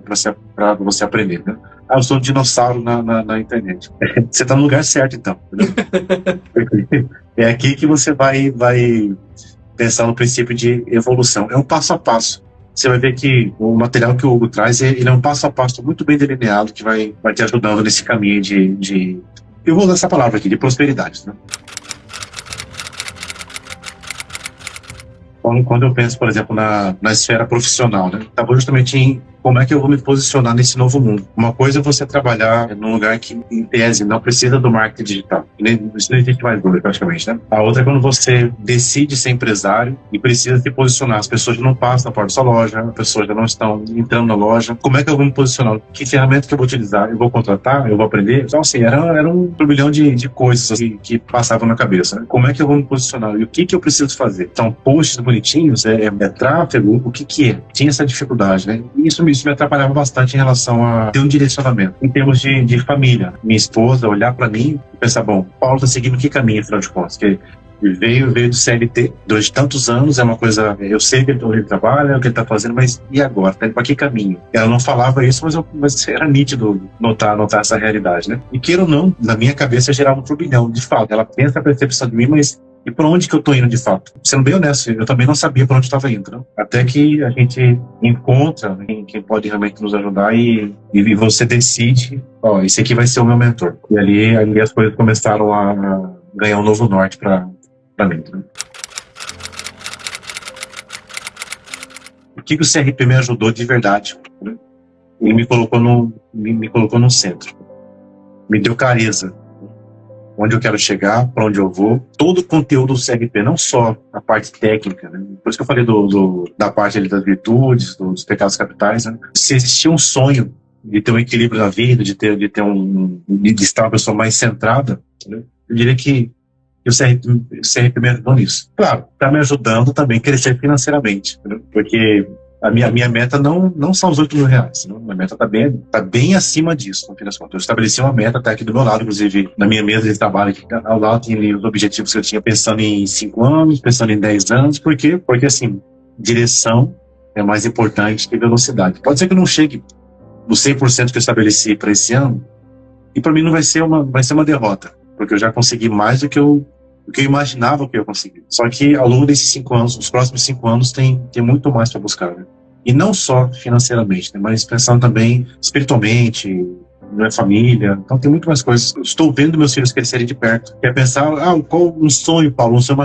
você aprender, né? Eu sou um dinossauro na internet. Você está no lugar certo, então. Entendeu? É aqui que você vai pensar no princípio de evolução. É um passo a passo. Você vai ver que o material que o Hugo traz, ele é um passo a passo muito bem delineado que vai te ajudando nesse caminho eu vou usar essa palavra aqui, de prosperidade, né? Quando eu penso, por exemplo, na esfera profissional, né? Estava justamente em como é que eu vou me posicionar nesse novo mundo. Uma coisa é você trabalhar num lugar que, em tese, não precisa do marketing digital. Isso não existe mais hoje, praticamente, né? A outra é quando você decide ser empresário e precisa se posicionar. As pessoas já não passam na porta da sua loja, as pessoas já não estão entrando na loja. Como é que eu vou me posicionar? Que ferramenta que eu vou utilizar? Eu vou contratar? Eu vou aprender? Então, assim, era um turbilhão de coisas assim, que passavam na cabeça, né? Como é que eu vou me posicionar? E o que eu preciso fazer? Então, posts bonitinhos, é tráfego? O que é? Tinha essa dificuldade, né? E isso me atrapalhava bastante em relação a ter um direcionamento. Em termos de família, minha esposa olhar para mim e pensar, bom, Paulo tá seguindo que caminho, afinal de contas? Que veio do CLT durante tantos anos, é uma coisa, eu sei que ele trabalha, o que ele tá fazendo, mas e agora? Tá indo para que caminho? Ela não falava isso, mas era nítido notar essa realidade, né? E queira ou não, na minha cabeça gerava um turbilhão, de fato. Ela pensa a percepção de mim, mas e por onde que eu tô indo de fato? Sendo bem honesto, eu também não sabia por onde estava indo, né? Até que a gente encontra quem pode realmente nos ajudar e você decide, ó, esse aqui vai ser o meu mentor. E ali as coisas começaram a ganhar um novo norte para mim, né? O que o CRP me ajudou de verdade, né? Ele me colocou no centro. Me deu clareza. Onde eu quero chegar, para onde eu vou. Todo o conteúdo do CRP, não só a parte técnica, né? Por isso que eu falei da parte ali das virtudes, dos pecados capitais, né? Se existia um sonho de ter um equilíbrio na vida, de estar uma pessoa mais centrada, né? Eu diria que o CRP me ajudou nisso. Claro, está me ajudando também a crescer financeiramente, né? Porque a minha meta não são os R$8.000, né? A meta tá bem acima disso, no fim das contas. Eu estabeleci uma meta até aqui do meu lado, inclusive na minha mesa de trabalho, aqui ao lado tinha os objetivos que eu tinha, pensando em 5 anos, pensando em 10 anos. Por quê? Porque, assim, direção é mais importante que velocidade. Pode ser que eu não chegue no 100% que eu estabeleci para esse ano, e para mim não vai ser uma derrota, porque eu já consegui mais do que eu imaginava que eu ia conseguir. Só que ao longo desses 5 anos, os próximos 5 anos, tem muito mais para buscar, né? E não só financeiramente, né? Mas pensando também espiritualmente, na família. Então tem muito mais coisas. Eu estou vendo meus filhos crescerem de perto. Quer pensar, qual um sonho, Paulo? Um sonho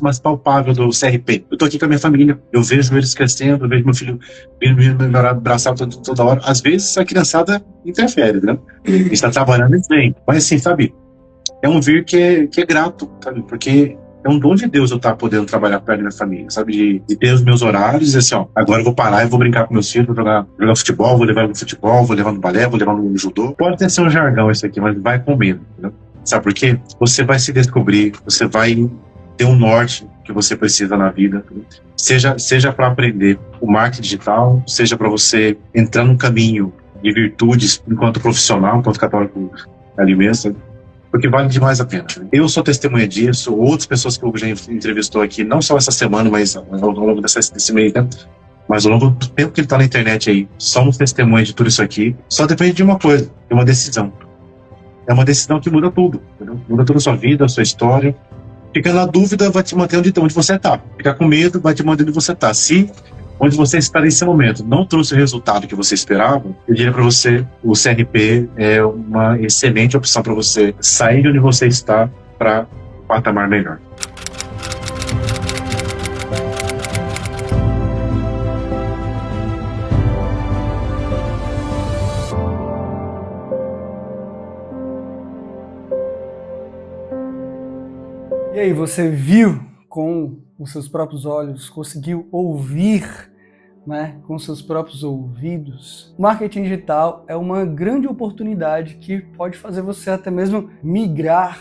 mais palpável do CRP. Eu estou aqui com a minha família. Eu vejo eles crescendo, eu vejo meu filho me abraçar toda hora. Às vezes a criançada interfere, né? Está trabalhando e vem. Mas assim, sabe? É um vir que é grato, sabe? Porque é um dom de Deus eu estar podendo trabalhar perto da minha família, sabe? De ter os meus horários e assim, ó, agora eu vou parar e vou brincar com meus filhos, vou jogar futebol, vou levar no futebol, vou levar no balé, vou levar no judô. Pode até ser um jargão isso aqui, mas vai com medo, entendeu? Sabe por quê? Você vai se descobrir, você vai ter um norte que você precisa na vida. Seja para aprender o marketing digital, seja para você entrar num caminho de virtudes enquanto profissional, enquanto católico ali mesmo, porque vale demais a pena. Eu sou testemunha disso, outras pessoas que o Hugo já entrevistou aqui, não só essa semana, mas ao longo desse meio tempo, mas ao longo do tempo que ele está na internet aí, somos testemunhas de tudo isso aqui. Só depende de uma coisa, de uma decisão. É uma decisão que muda tudo, entendeu? Muda toda a sua vida, a sua história. Fica na dúvida, vai te manter onde você está. Fica com medo, vai te manter onde você está. Se onde você está nesse momento não trouxe o resultado que você esperava, eu diria para você, o CNP é uma excelente opção para você sair de onde você está para um patamar melhor. E aí, você viu com os seus próprios olhos, conseguiu ouvir, né, com seus próprios ouvidos? Marketing digital é uma grande oportunidade que pode fazer você até mesmo migrar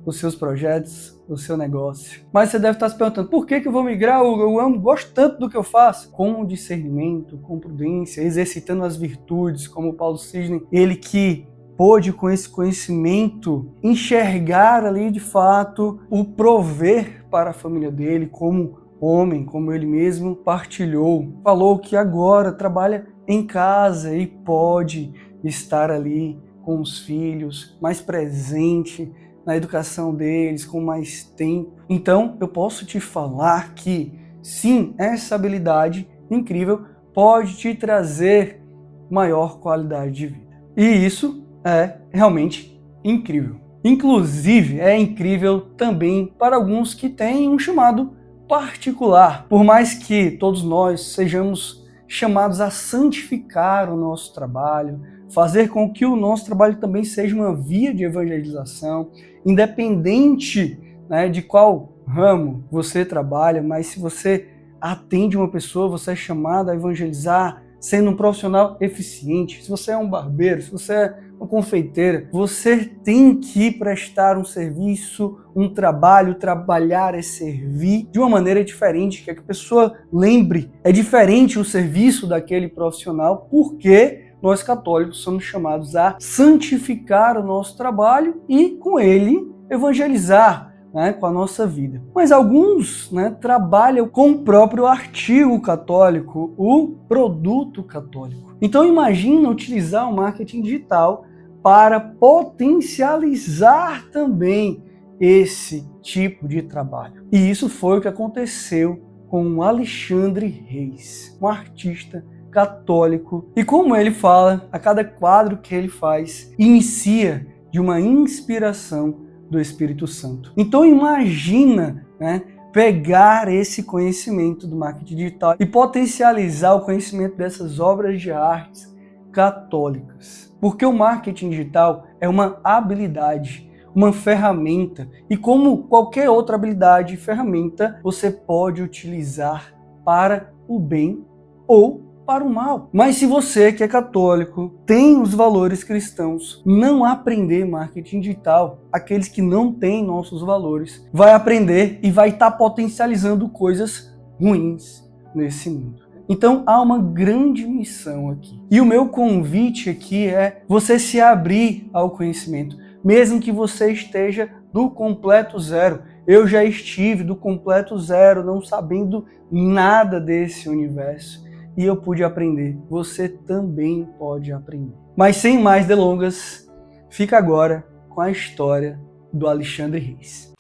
os seus projetos, o seu negócio. Mas você deve estar se perguntando, por que eu vou migrar? Eu gosto tanto do que eu faço. Com discernimento, com prudência, exercitando as virtudes, como o Paulo Sidney, ele que pôde, com esse conhecimento, enxergar ali de fato o prover para a família dele como homem, como ele mesmo partilhou. Falou que agora trabalha em casa e pode estar ali com os filhos, mais presente na educação deles, com mais tempo. Então, eu posso te falar que, sim, essa habilidade incrível pode te trazer maior qualidade de vida. E isso é realmente incrível. Inclusive, é incrível também para alguns que têm um chamado particular. Por mais que todos nós sejamos chamados a santificar o nosso trabalho, fazer com que o nosso trabalho também seja uma via de evangelização, independente, né, de qual ramo você trabalha, mas se você atende uma pessoa, você é chamado a evangelizar sendo um profissional eficiente. Se você é um barbeiro, se você é uma confeiteira, você tem que prestar um serviço, um trabalho, trabalhar é servir de uma maneira diferente, que a pessoa lembre, é diferente o serviço daquele profissional, porque nós católicos somos chamados a santificar o nosso trabalho e com ele evangelizar, né, com a nossa vida. Mas alguns, né, trabalham com o próprio artigo católico, o produto católico. Então imagina utilizar o marketing digital para potencializar também esse tipo de trabalho. E isso foi o que aconteceu com o Alexandre Reis, um artista católico. E como ele fala, a cada quadro que ele faz, inicia de uma inspiração do Espírito Santo. Então imagina, né, pegar esse conhecimento do marketing digital e potencializar o conhecimento dessas obras de artes católicas. Porque o marketing digital é uma habilidade, uma ferramenta, e como qualquer outra habilidade e ferramenta, você pode utilizar para o bem ou para o mal. Mas se você que é católico, tem os valores cristãos, não aprender marketing digital, aqueles que não têm nossos valores, vai aprender e vai estar potencializando coisas ruins nesse mundo. Então há uma grande missão aqui. E o meu convite aqui é você se abrir ao conhecimento, mesmo que você esteja do completo zero. Eu já estive do completo zero, não sabendo nada desse universo. E eu pude aprender. Você também pode aprender. Mas sem mais delongas, fica agora com a história do Alexandre Reis.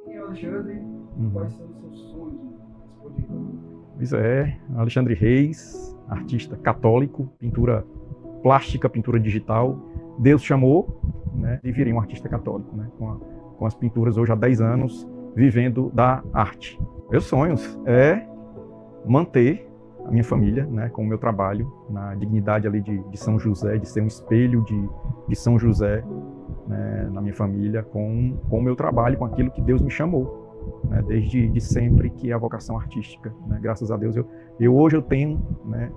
Quem é o Alexandre? Quais são os seus sonhos? Pois é, Alexandre Reis, artista católico, pintura plástica, pintura digital. Deus chamou, né, de virar um artista católico, né, com as pinturas hoje há 10 anos, vivendo da arte. Meus sonhos é manter a minha família, né, com o meu trabalho, na dignidade ali de São José, de ser um espelho de São José, né, na minha família, com o meu trabalho, com aquilo que Deus me chamou, né, desde sempre, que é a vocação artística. Né, graças a Deus, hoje eu tenho, né,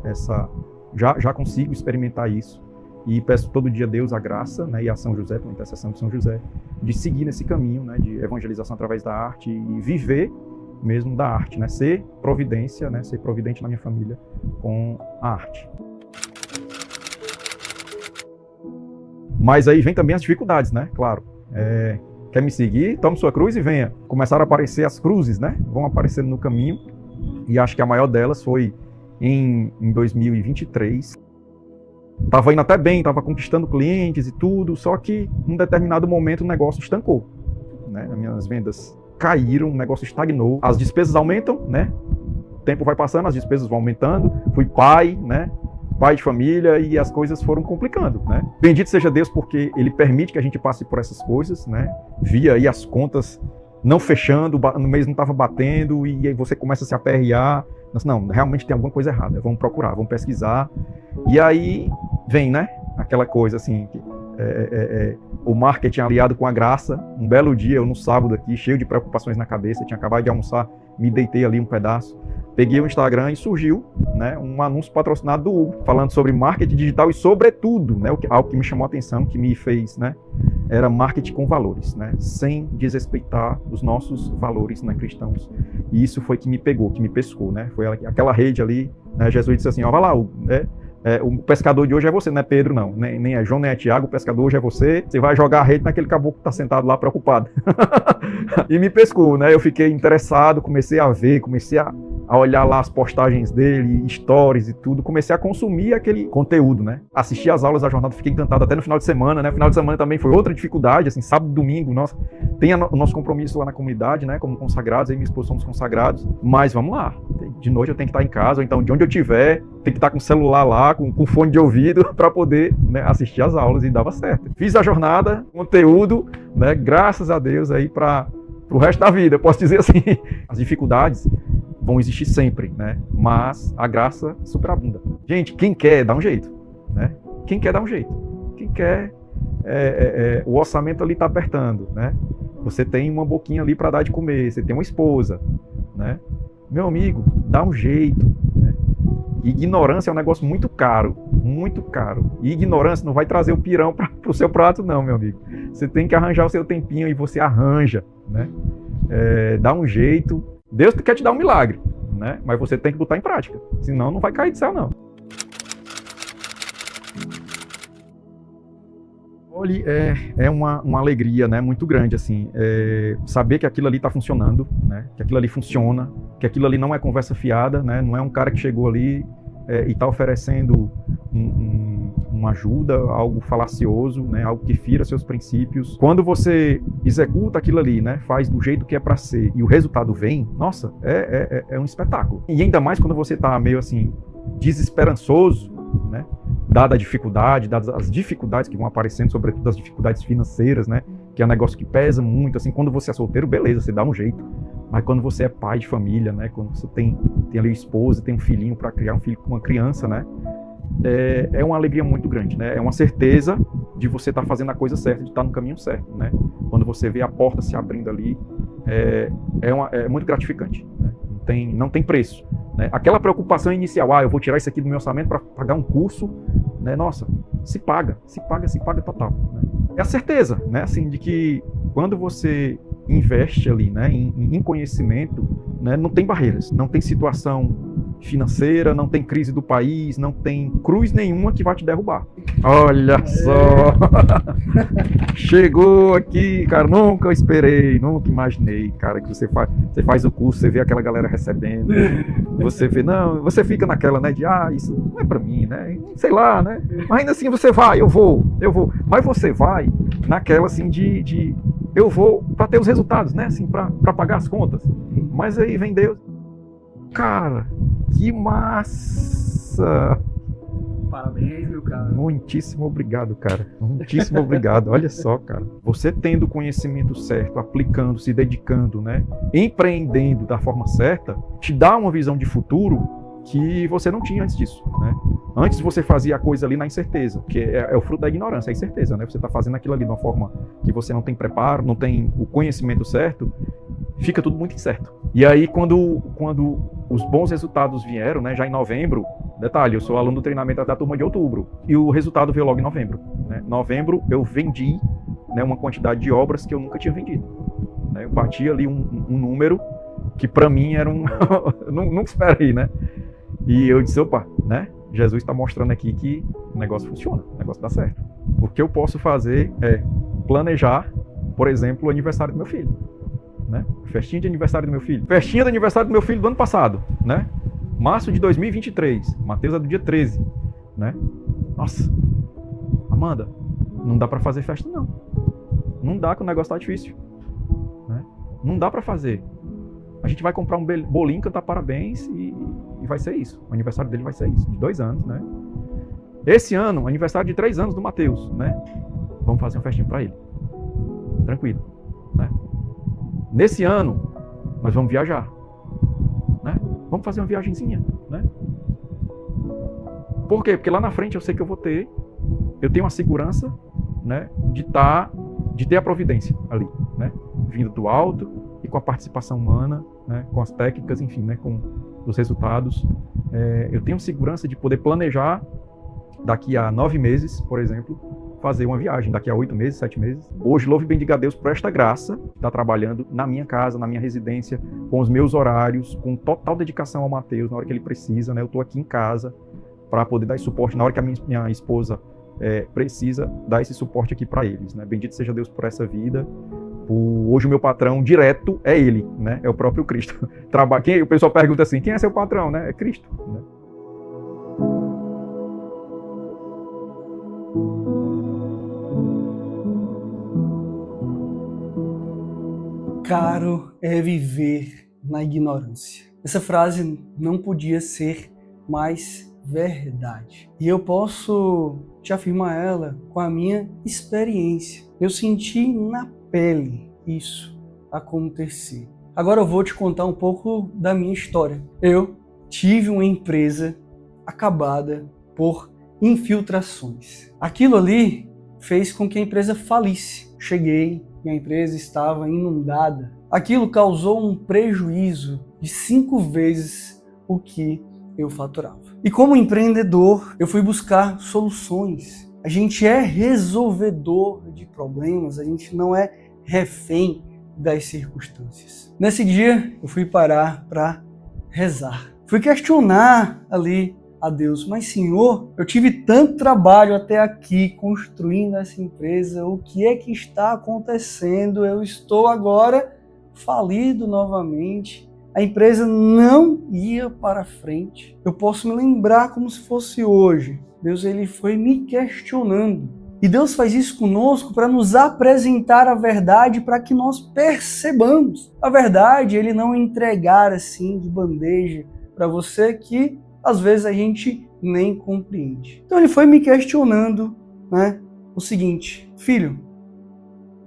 já consigo experimentar isso, E peço todo dia a Deus a graça, né, e a São José, pela intercessão de São José, de seguir nesse caminho, né, de evangelização através da arte e viver mesmo da arte, né, ser providência, né, ser providente na minha família com a arte. Mas aí vem também as dificuldades, né, claro. Quer me seguir? Tome sua cruz e venha. Começaram a aparecer as cruzes, né, vão aparecendo no caminho, e acho que a maior delas foi em 2023. Estava indo até bem, estava conquistando clientes e tudo, só que em um determinado momento o negócio estancou, né? As minhas vendas caíram, o negócio estagnou, as despesas aumentam, né? O tempo vai passando, as despesas vão aumentando, fui pai, né? Pai de família, e as coisas foram complicando, né? Bendito seja Deus, porque Ele permite que a gente passe por essas coisas, né? Via aí as contas não fechando, no mês não estava batendo, e aí você começa a se aperrear. Não, realmente tem alguma coisa errada, vamos procurar, vamos pesquisar. E aí vem, né, aquela coisa assim, o marketing aliado com a graça. Um belo dia, eu no sábado aqui, cheio de preocupações na cabeça, tinha acabado de almoçar, me deitei ali um pedaço, peguei o Instagram e surgiu, né, um anúncio patrocinado do Hugo, falando sobre marketing digital e sobretudo, né, algo que me chamou a atenção, que me fez, né, era marketing com valores, né, sem desrespeitar os nossos valores, né, cristãos. E isso foi que me pegou, que me pescou, né, foi aquela rede ali, né, Jesus disse assim, ó, vai lá, Hugo, né, o pescador de hoje é você, não é Pedro não, nem é João, nem é Tiago, o pescador hoje é você vai jogar a rede naquele caboclo que está sentado lá preocupado. E me pescou, né, eu fiquei interessado, comecei a ver, comecei a olhar lá as postagens dele, stories e tudo, comecei a consumir aquele conteúdo, né, assisti às aulas da jornada, fiquei encantado até no final de semana, né, final de semana também foi outra dificuldade, assim, sábado, domingo, nossa, tem o nosso compromisso lá na comunidade, né, como consagrados, aí minha esposa somos consagrados, mas vamos lá, de noite eu tenho que estar em casa, ou então de onde eu estiver, tem que estar com o celular lá, com fone de ouvido, para poder, né, assistir às aulas, e dava certo. Fiz a jornada, conteúdo, né, graças a Deus aí para o resto da vida, eu posso dizer assim. As dificuldades vão existir sempre, né, mas a graça superabunda. Gente, quem quer, dá um jeito, né, quem quer, dá um jeito. Quem quer, o orçamento ali está apertando, né, você tem uma boquinha ali para dar de comer, você tem uma esposa, né, meu amigo, dá um jeito, né. Ignorância é um negócio muito caro, muito caro. E ignorância não vai trazer o pirão para o seu prato, não, meu amigo. Você tem que arranjar o seu tempinho e você arranja, né? Dá um jeito. Deus quer te dar um milagre, né? Mas você tem que botar em prática. Senão não vai cair do céu, não. Olha, é uma alegria, né, muito grande, assim, saber que aquilo ali está funcionando, né, que aquilo ali funciona, que aquilo ali não é conversa fiada, né, não é um cara que chegou ali e está oferecendo uma ajuda, algo falacioso, né, algo que fira seus princípios. Quando você executa aquilo ali, né, faz do jeito que é para ser e o resultado vem, nossa, é um espetáculo. E ainda mais quando você está meio assim, desesperançoso, né, dada a dificuldade, dadas as dificuldades que vão aparecendo, sobretudo as dificuldades financeiras, né, que é um negócio que pesa muito, assim, quando você é solteiro, beleza, você dá um jeito, mas quando você é pai de família, né, quando você tem ali esposa, tem um filhinho para criar, um filho com uma criança, né, é uma alegria muito grande, né, é uma certeza de você estar fazendo a coisa certa, de estar no caminho certo, né, quando você vê a porta se abrindo ali, é muito gratificante, né? Não tem preço, né? Aquela preocupação inicial, eu vou tirar isso aqui do meu orçamento para pagar um curso, né? Nossa, se paga total, né? É a certeza, né, assim, de que quando você investe ali, né, em conhecimento, né, não tem barreiras, não tem situação financeira, não tem crise do país, não tem cruz nenhuma que vai te derrubar. Olha só! Chegou aqui, cara, nunca esperei, nunca imaginei, cara, que você faz o curso, você vê aquela galera recebendo, você vê, não, você fica naquela, né, de, isso não é pra mim, né, sei lá, né, mas ainda assim você vai, eu vou, mas você vai naquela, assim, de eu vou para ter os resultados, né, assim, para pagar as contas, mas aí vem Deus, cara, que massa! Parabéns, meu cara. Muitíssimo obrigado, cara. Muitíssimo obrigado. Olha só, cara. Você tendo o conhecimento certo, aplicando, se dedicando, né? Empreendendo da forma certa, te dá uma visão de futuro que você não tinha antes disso, né? Antes você fazia a coisa ali na incerteza, que é o fruto da ignorância, a incerteza, né? Você está fazendo aquilo ali de uma forma que você não tem preparo, não tem o conhecimento certo, fica tudo muito incerto. E aí, quando os bons resultados vieram, né, já em novembro, detalhe, eu sou aluno do treinamento da turma de outubro, e o resultado veio logo em novembro, né? Novembro eu vendi, né, uma quantidade de obras que eu nunca tinha vendido, né? Eu bati ali um número que para mim era nunca esperei, né? E eu disse, opa, né? Jesus está mostrando aqui que o negócio funciona, o negócio dá certo. O que eu posso fazer é planejar, por exemplo, o aniversário do meu filho, né? Festinha de aniversário do meu filho. Festinha de aniversário do meu filho do ano passado, né? Março de 2023. Mateus é do dia 13, né? Nossa, Amanda, não dá para fazer festa não. Não dá, que o negócio tá difícil, né? Não dá para fazer. A gente vai comprar um bolinho, cantar parabéns e vai ser isso. O aniversário dele vai ser isso, de 2 anos, né? Esse ano, aniversário de 3 anos do Mateus, né? Vamos fazer uma festinha para ele. Tranquilo, né? Nesse ano, nós vamos viajar, né? Vamos fazer uma viagenzinha, né? Por quê? Porque lá na frente eu sei que eu tenho uma segurança, né? De ter a providência ali, né? Vindo do alto e com a participação humana, né? Com as técnicas, enfim, né? Com os resultados. Eu tenho segurança de poder planejar daqui a 9 meses, por exemplo, fazer uma viagem daqui a 8 meses, 7 meses. Hoje, louvo e bendiga a Deus por esta graça, estar trabalhando na minha casa, na minha residência, com os meus horários, com total dedicação ao Mateus, na hora que ele precisa, né? Eu estou aqui em casa para poder dar esse suporte, na hora que a minha esposa precisa dar esse suporte aqui para eles, né? Bendito seja Deus por essa vida. Hoje o meu patrão direto é ele, né? É o próprio Cristo. O pessoal pergunta assim, quem é seu patrão, né? É Cristo, né? Caro é viver na ignorância. Essa frase não podia ser mais verdade. E eu posso te afirmar ela com a minha experiência. Eu senti na pele isso acontecer. Agora eu vou te contar um pouco da minha história. Eu tive uma empresa acabada por infiltrações. Aquilo ali fez com que a empresa falisse. Cheguei e a empresa estava inundada. Aquilo causou um prejuízo de 5 vezes o que eu faturava. E como empreendedor, eu fui buscar soluções. A gente é resolvedor de problemas, a gente não é refém das circunstâncias. Nesse dia, eu fui parar para rezar. Fui questionar ali a Deus, mas Senhor, eu tive tanto trabalho até aqui construindo essa empresa, o que é que está acontecendo? Eu estou agora falido novamente. A empresa não ia para frente. Eu posso me lembrar como se fosse hoje. Deus ele foi me questionando. E Deus faz isso conosco para nos apresentar a verdade, para que nós percebamos. A verdade, ele não entregar assim de bandeja para você que às vezes a gente nem compreende. Então ele foi me questionando, né, o seguinte: filho,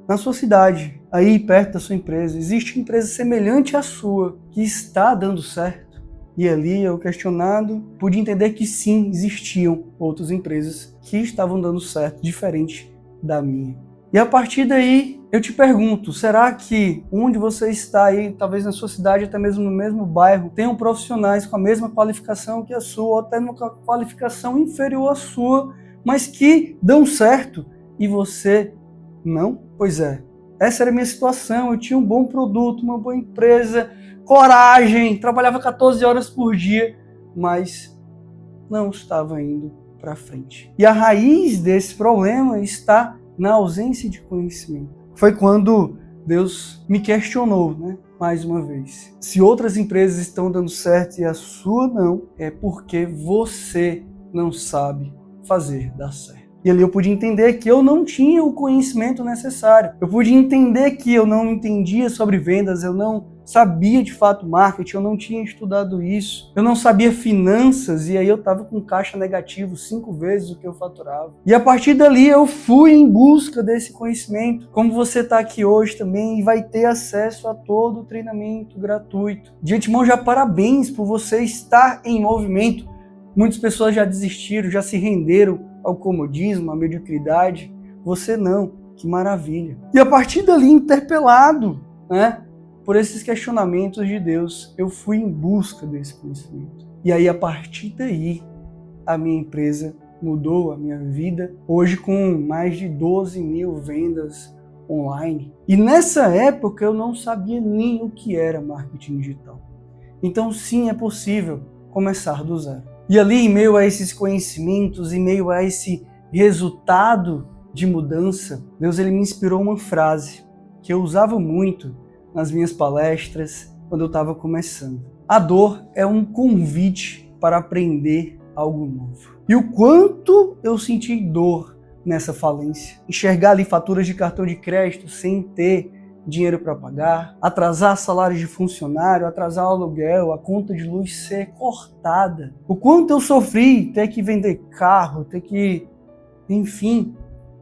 na sua cidade, aí perto da sua empresa, existe uma empresa semelhante à sua que está dando certo? E ali eu questionado, pude entender que sim, existiam outras empresas que estavam dando certo, diferente da minha. E a partir daí, eu te pergunto, será que onde você está aí, talvez na sua cidade, até mesmo no mesmo bairro, tenham profissionais com a mesma qualificação que a sua, ou até uma qualificação inferior à sua, mas que dão certo e você não? Pois é, essa era a minha situação. Eu tinha um bom produto, uma boa empresa, coragem, trabalhava 14 horas por dia, mas não estava indo para frente. E a raiz desse problema está na ausência de conhecimento. Foi quando Deus me questionou, né? Mais uma vez. Se outras empresas estão dando certo e a sua não, é porque você não sabe fazer dar certo. E ali eu pude entender que eu não tinha o conhecimento necessário. Eu pude entender que eu não entendia sobre vendas, eu não sabia de fato marketing, eu não tinha estudado isso. Eu não sabia finanças e aí eu estava com caixa negativo 5 vezes o que eu faturava. E a partir dali eu fui em busca desse conhecimento. Como você está aqui hoje também e vai ter acesso a todo o treinamento gratuito. De antemão, já parabéns por você estar em movimento. Muitas pessoas já desistiram, já se renderam ao comodismo, à mediocridade. Você não, que maravilha. E a partir dali, interpelado, né, por esses questionamentos de Deus, eu fui em busca desse conhecimento. E aí, a partir daí, a minha empresa mudou, a minha vida, hoje com mais de 12 mil vendas online. E nessa época eu não sabia nem o que era marketing digital. Então sim, é possível começar do zero. E ali, em meio a esses conhecimentos, em meio a esse resultado de mudança, Deus ele me inspirou uma frase que eu usava muito nas minhas palestras quando eu estava começando. A dor é um convite para aprender algo novo. E o quanto eu senti dor nessa falência. Enxergar ali faturas de cartão de crédito sem ter dinheiro para pagar, atrasar salários de funcionário, atrasar o aluguel, a conta de luz ser cortada. O quanto eu sofri ter que vender carro, ter que, enfim,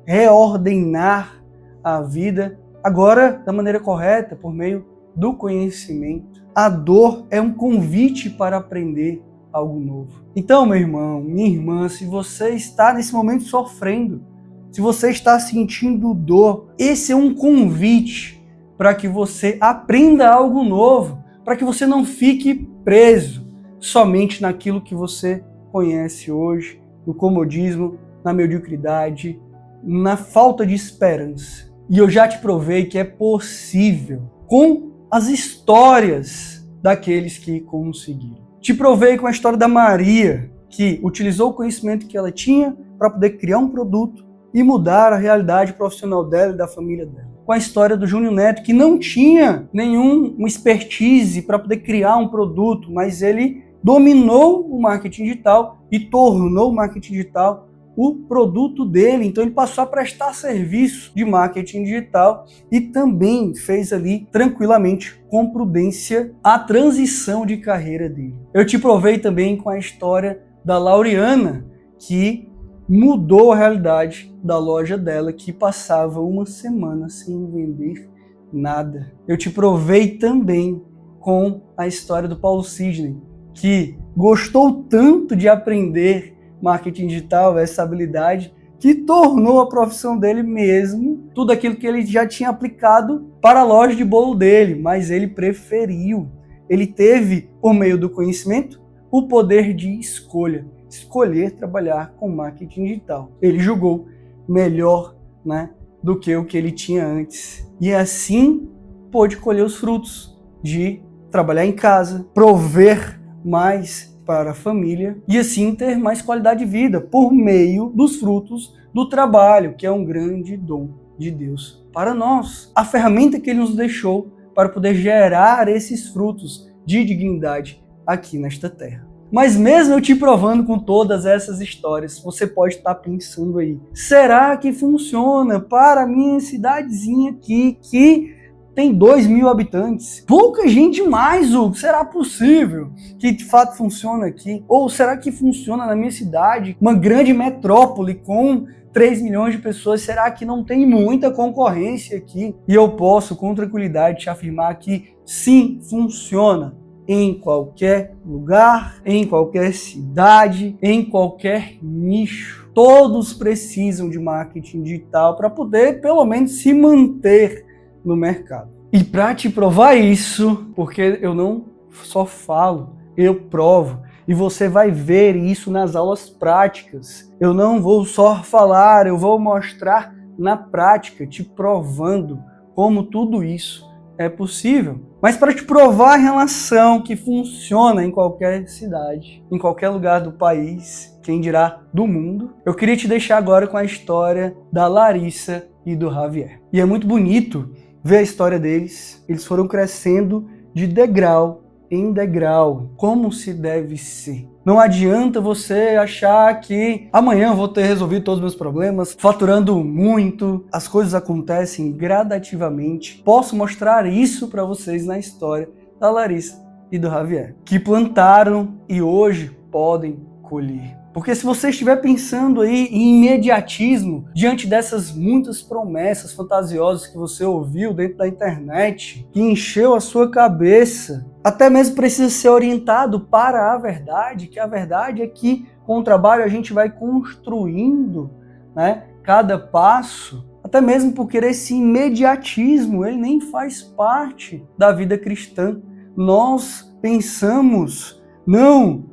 reordenar a vida, agora da maneira correta, por meio do conhecimento. A dor é um convite para aprender algo novo. Então, meu irmão, minha irmã, se você está nesse momento sofrendo, se você está sentindo dor, esse é um convite para que você aprenda algo novo, para que você não fique preso somente naquilo que você conhece hoje, no comodismo, na mediocridade, na falta de esperança. E eu já te provei que é possível com as histórias daqueles que conseguiram. Te provei com a história da Maria, que utilizou o conhecimento que ela tinha para poder criar um produto e mudar a realidade profissional dela e da família dela. Com a história do Júnior Neto, que não tinha nenhuma expertise para poder criar um produto, mas ele dominou o marketing digital e tornou o marketing digital o produto dele. Então ele passou a prestar serviço de marketing digital e também fez ali tranquilamente, com prudência, a transição de carreira dele. Eu te provei também com a história da Laureana, que mudou a realidade da loja dela, que passava uma semana sem vender nada. Eu te provei também com a história do Paulo Sidney, que gostou tanto de aprender marketing digital, essa habilidade, que tornou a profissão dele mesmo tudo aquilo que ele já tinha aplicado para a loja de bolo dele, mas ele preferiu. Ele teve, por meio do conhecimento, o poder de escolher trabalhar com marketing digital. Ele julgou melhor, né, do que o que ele tinha antes. E assim pôde colher os frutos de trabalhar em casa, prover mais para a família e assim ter mais qualidade de vida por meio dos frutos do trabalho, que é um grande dom de Deus para nós. A ferramenta que ele nos deixou para poder gerar esses frutos de dignidade aqui nesta terra. Mas mesmo eu te provando com todas essas histórias, você pode estar pensando aí, será que funciona para a minha cidadezinha aqui, que tem 2.000 habitantes? Pouca gente demais, Hugo. Será possível que de fato funcione aqui? Ou será que funciona na minha cidade, uma grande metrópole com 3 milhões de pessoas? Será que não tem muita concorrência aqui? E eu posso com tranquilidade te afirmar que sim, funciona. Em qualquer lugar, em qualquer cidade, em qualquer nicho. Todos precisam de marketing digital para poder, pelo menos, se manter no mercado. E para te provar isso, porque eu não só falo, eu provo. E você vai ver isso nas aulas práticas. Eu não vou só falar, eu vou mostrar na prática, te provando como tudo isso é possível. Mas para te provar a relação que funciona em qualquer cidade, em qualquer lugar do país, quem dirá do mundo, eu queria te deixar agora com a história da Larissa e do Javier. E é muito bonito ver a história deles. Eles foram crescendo de degrau em degrau, como se deve ser. Não adianta você achar que amanhã eu vou ter resolvido todos os meus problemas, faturando muito, as coisas acontecem gradativamente. Posso mostrar isso para vocês na história da Larissa e do Javier, que plantaram e hoje podem colher. Porque se você estiver pensando aí em imediatismo, diante dessas muitas promessas fantasiosas que você ouviu dentro da internet, que encheu a sua cabeça, até mesmo precisa ser orientado para a verdade, que a verdade é que com o trabalho a gente vai construindo, né, cada passo, até mesmo porque esse imediatismo ele nem faz parte da vida cristã. Nós pensamos não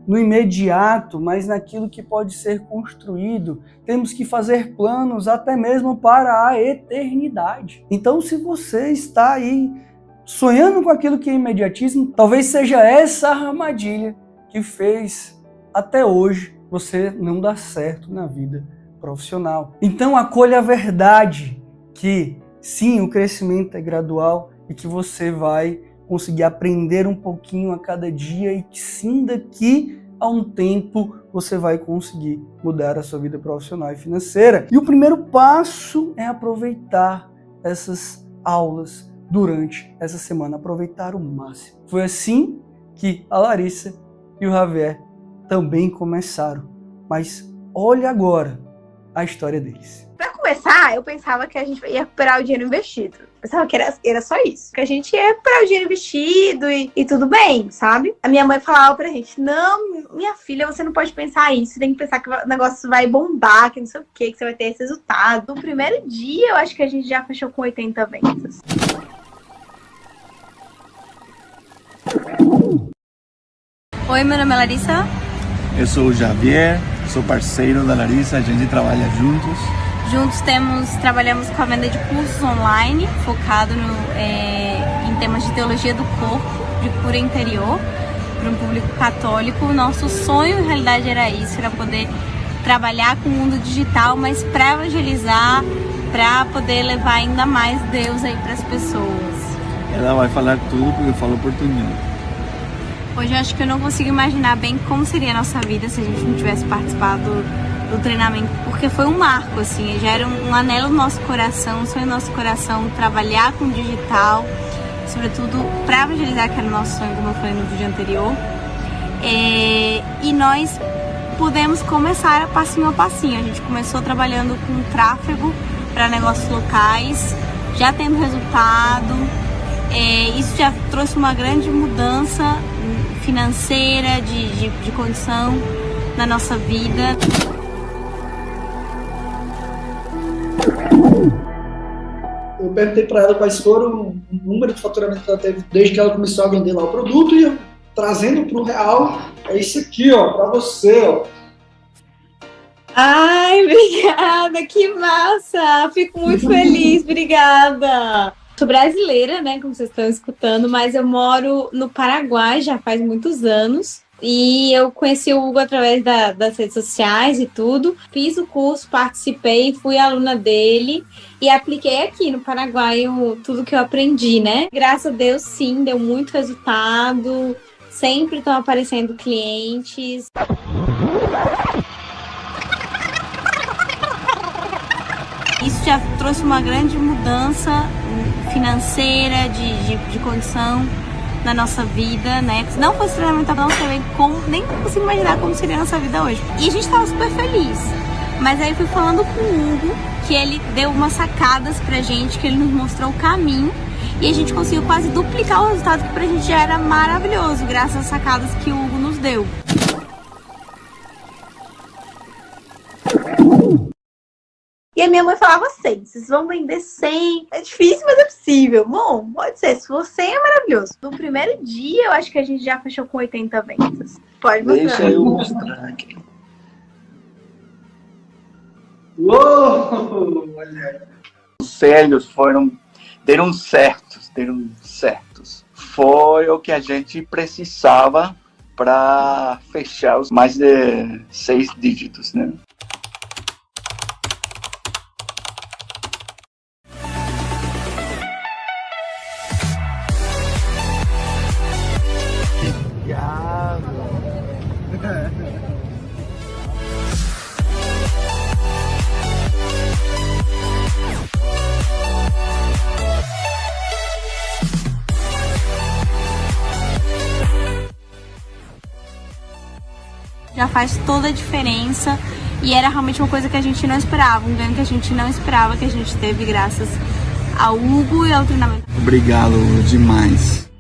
no imediato, mas naquilo que pode ser construído. Temos que fazer planos até mesmo para a eternidade. Então, se você está aí sonhando com aquilo que é imediatismo, talvez seja essa armadilha que fez até hoje você não dar certo na vida profissional. Então, acolha a verdade que, sim, o crescimento é gradual e que você vai conseguir aprender um pouquinho a cada dia e que sim, daqui a um tempo você vai conseguir mudar a sua vida profissional e financeira. E o primeiro passo é aproveitar essas aulas durante essa semana, aproveitar o máximo. Foi assim que a Larissa e o Javier também começaram. Mas olha agora a história deles. Pra começar, eu pensava que a gente ia recuperar o dinheiro investido. Eu pensava que era só isso. Que a gente ia recuperar o dinheiro investido e tudo bem, sabe? A minha mãe falava pra gente, não, minha filha, você não pode pensar isso. Você tem que pensar que o negócio vai bombar, que não sei o quê, que você vai ter esse resultado. No primeiro dia, eu acho que a gente já fechou com 80 vendas. Oi, meu nome é Larissa. Eu sou o Javier, sou parceiro da Larissa, a gente trabalha juntos. Juntos trabalhamos com a venda de cursos online, focado em temas de teologia do corpo, de cura interior, para um público católico. O nosso sonho, em realidade, era isso, era poder trabalhar com o mundo digital, mas para evangelizar, para poder levar ainda mais Deus aí para as pessoas. Ela vai falar tudo porque falou português. Hoje eu acho que eu não consigo imaginar bem como seria a nossa vida se a gente não tivesse participado do treinamento, porque foi um marco, assim, já era um anelo no nosso coração, um sonho no nosso coração, trabalhar com digital, sobretudo para evangelizar, que era o nosso sonho, como eu falei no vídeo anterior, e nós pudemos começar a passinho a passinho. A gente começou trabalhando com tráfego para negócios locais, já tendo resultado, isso já trouxe uma grande mudança financeira, de condição na nossa vida. Eu perguntei para ela quais foram o número de faturamento que ela teve desde que ela começou a vender lá o produto, e eu, trazendo para o real, é isso aqui, ó, para você, ó. Ai, obrigada, que massa! Fico muito feliz, obrigada! Sou brasileira, né, como vocês estão escutando, mas eu moro no Paraguai já faz muitos anos. E eu conheci o Hugo através das redes sociais e tudo. Fiz o curso, participei, fui aluna dele e apliquei aqui no Paraguai tudo que eu aprendi, né? Graças a Deus, sim, deu muito resultado. Sempre estão aparecendo clientes. Isso já trouxe uma grande mudança financeira, de condição na nossa vida, né? Se não fosse treinamento, eu não sei nem consigo imaginar como seria a nossa vida hoje. E a gente tava super feliz. Mas aí eu fui falando com o Hugo, que ele deu umas sacadas pra gente, que ele nos mostrou o caminho. E a gente conseguiu quase duplicar o resultado, que pra gente já era maravilhoso, graças às sacadas que o Hugo nos deu. E a minha mãe falava 100, vocês vão vender 100, é difícil, mas é possível. Bom, pode ser, se for 100 é maravilhoso. No primeiro dia, eu acho que a gente já fechou com 80 vendas. Pode mostrar. Deixa eu mostrar aqui. Uou! Olha. Os conselhos deram certos. Foi o que a gente precisava para fechar os mais de 6 dígitos, né? já faz toda a diferença. E era realmente uma coisa que a gente não esperava, um ganho que a gente não esperava, que a gente teve graças ao Hugo e ao treinamento. Obrigado demais.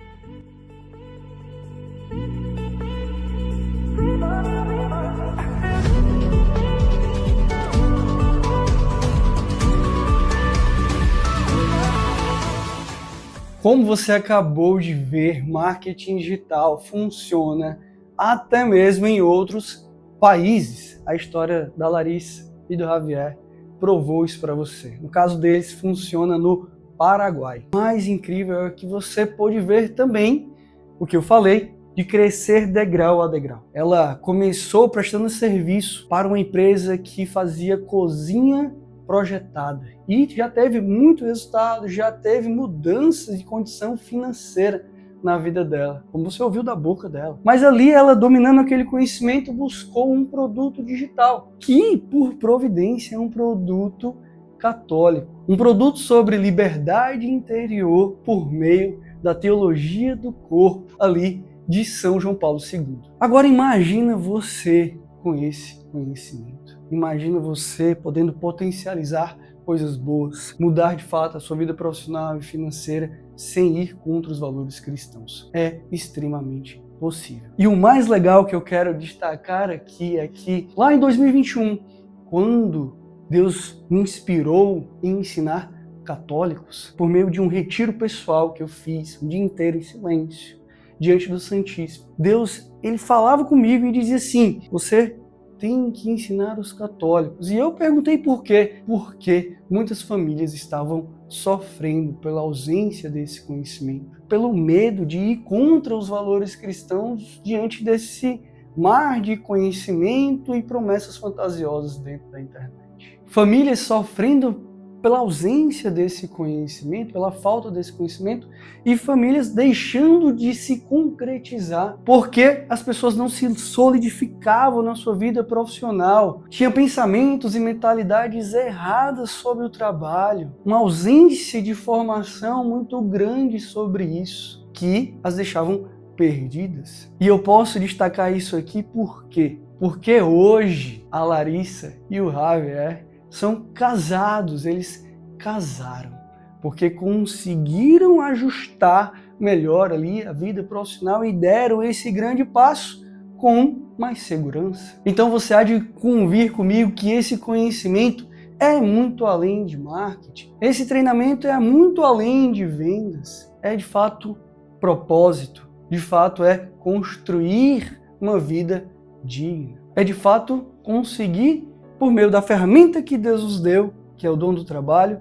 Como você acabou de ver, marketing digital funciona até mesmo em outros países. A história da Larissa e do Javier provou isso para você. No caso deles, funciona no Paraguai. O mais incrível é que você pôde ver também o que eu falei, de crescer degrau a degrau. Ela começou prestando serviço para uma empresa que fazia cozinha projetada e já teve muito resultado, já teve mudanças de condição financeira na vida dela, como você ouviu da boca dela. Mas ali ela, dominando aquele conhecimento, buscou um produto digital, que por providência é um produto católico, um produto sobre liberdade interior por meio da teologia do corpo ali de São João Paulo II. Agora imagina você com esse conhecimento. Imagina você podendo potencializar coisas boas, mudar de fato a sua vida profissional e financeira sem ir contra os valores cristãos. É extremamente possível. E o mais legal que eu quero destacar aqui é que lá em 2021, quando Deus me inspirou em ensinar católicos, por meio de um retiro pessoal que eu fiz um dia inteiro em silêncio, diante do Santíssimo, Deus, ele falava comigo e dizia assim: você tem que ensinar os católicos. E eu perguntei por quê? Porque muitas famílias estavam sofrendo pela ausência desse conhecimento, pelo medo de ir contra os valores cristãos diante desse mar de conhecimento e promessas fantasiosas dentro da internet. Famílias sofrendo pela ausência desse conhecimento, pela falta desse conhecimento, e famílias deixando de se concretizar, porque as pessoas não se solidificavam na sua vida profissional, tinham pensamentos e mentalidades erradas sobre o trabalho, uma ausência de formação muito grande sobre isso, que as deixavam perdidas. E eu posso destacar isso aqui por quê? Porque hoje a Larissa e o Javier são casados, eles casaram, porque conseguiram ajustar melhor ali a vida profissional e deram esse grande passo com mais segurança. Então você há de convir comigo que esse conhecimento é muito além de marketing, esse treinamento é muito além de vendas, é de fato propósito, de fato é construir uma vida digna, é de fato conseguir, por meio da ferramenta que Deus nos deu, que é o dom do trabalho,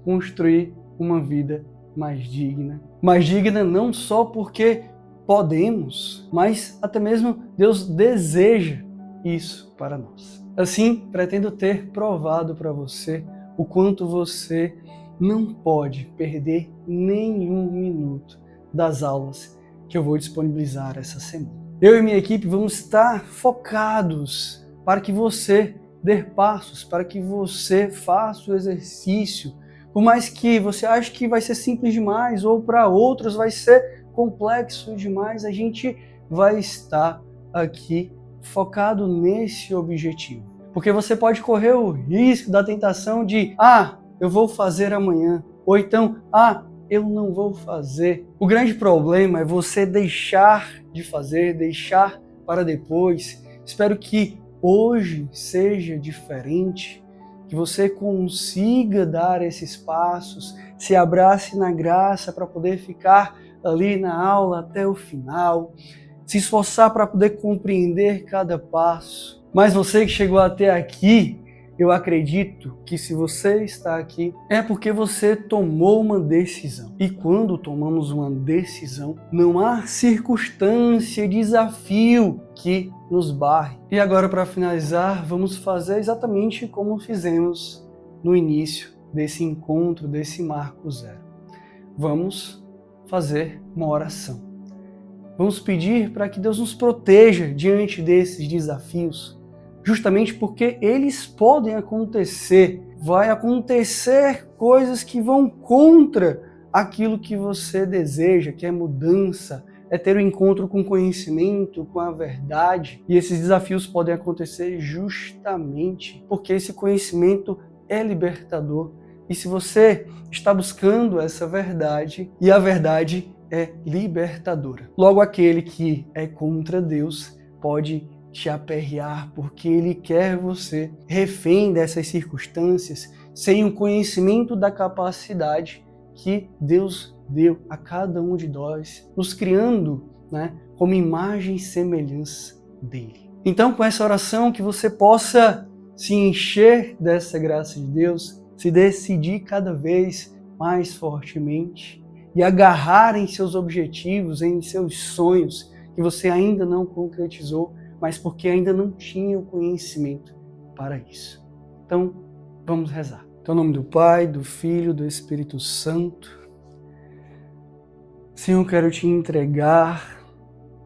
construir uma vida mais digna. Mais digna não só porque podemos, mas até mesmo Deus deseja isso para nós. Assim, pretendo ter provado para você o quanto você não pode perder nenhum minuto das aulas que eu vou disponibilizar essa semana. Eu e minha equipe vamos estar focados para que você dê passos, para que você faça o exercício. Por mais que você ache que vai ser simples demais ou para outros vai ser complexo demais, a gente vai estar aqui focado nesse objetivo. Porque você pode correr o risco da tentação de eu vou fazer amanhã, ou então eu não vou fazer. O grande problema é você deixar de fazer, deixar para depois. Espero que hoje seja diferente, que você consiga dar esses passos, se abrace na graça para poder ficar ali na aula até o final, se esforçar para poder compreender cada passo. Mas você que chegou até aqui, eu acredito que se você está aqui é porque você tomou uma decisão. E quando tomamos uma decisão, não há circunstância, desafio que nos barre. E agora, para finalizar, vamos fazer exatamente como fizemos no início desse encontro, desse Marco Zero. Vamos fazer uma oração. Vamos pedir para que Deus nos proteja diante desses desafios, justamente porque eles podem acontecer. Vai acontecer coisas que vão contra aquilo que você deseja, que é mudança, é ter o encontro com o conhecimento, com a verdade. E esses desafios podem acontecer justamente porque esse conhecimento é libertador. E se você está buscando essa verdade, e a verdade é libertadora. Logo, aquele que é contra Deus pode te aperrear, porque ele quer você refém dessas circunstâncias, sem o conhecimento da capacidade que Deus deu a cada um de nós, nos criando, como imagem e semelhança dele. Então, com essa oração, que você possa se encher dessa graça de Deus, se decidir cada vez mais fortemente e agarrar em seus objetivos, em seus sonhos, que você ainda não concretizou, mas porque ainda não tinha o conhecimento para isso. Então, vamos rezar. Então, em nome do Pai, do Filho, do Espírito Santo. Senhor, quero te entregar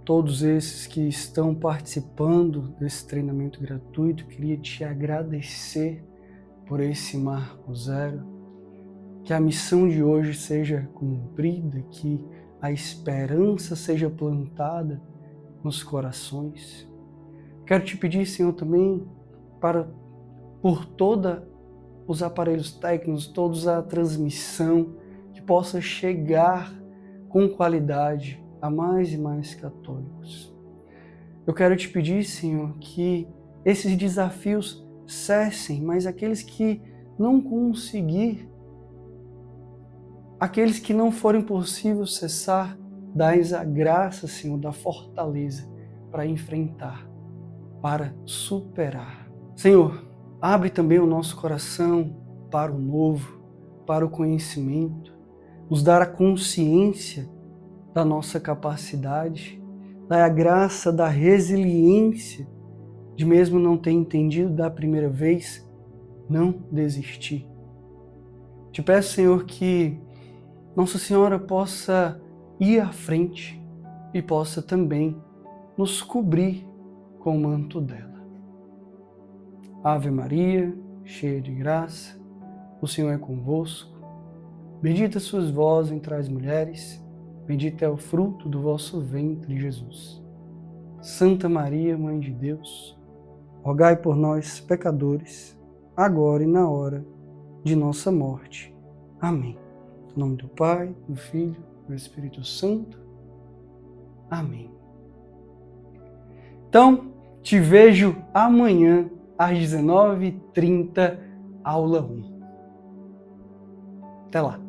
todos esses que estão participando desse treinamento gratuito. Queria te agradecer por esse Marco Zero. Que a missão de hoje seja cumprida, que a esperança seja plantada nos corações. Quero te pedir, Senhor, também por todos os aparelhos técnicos, toda a transmissão, que possa chegar com qualidade a mais e mais católicos. Eu quero te pedir, Senhor, que esses desafios cessem, mas aqueles que não conseguir, aqueles que não forem possível cessar, dai-nos a graça, Senhor, da fortaleza para enfrentar, para superar. Senhor, abre também o nosso coração para o novo, para o conhecimento, nos dar a consciência da nossa capacidade, dai a graça da resiliência, de mesmo não ter entendido da primeira vez, não desistir. Te peço, Senhor, que Nossa Senhora possa ir à frente e possa também nos cobrir com o manto dela. Ave Maria, cheia de graça, o Senhor é convosco. Bendita sois vós entre as mulheres, bendito é o fruto do vosso ventre, Jesus. Santa Maria, Mãe de Deus, rogai por nós, pecadores, agora e na hora de nossa morte. Amém. Em nome do Pai, do Filho e do Espírito Santo. Amém. Então, te vejo amanhã às 19h30, aula 1. Até lá.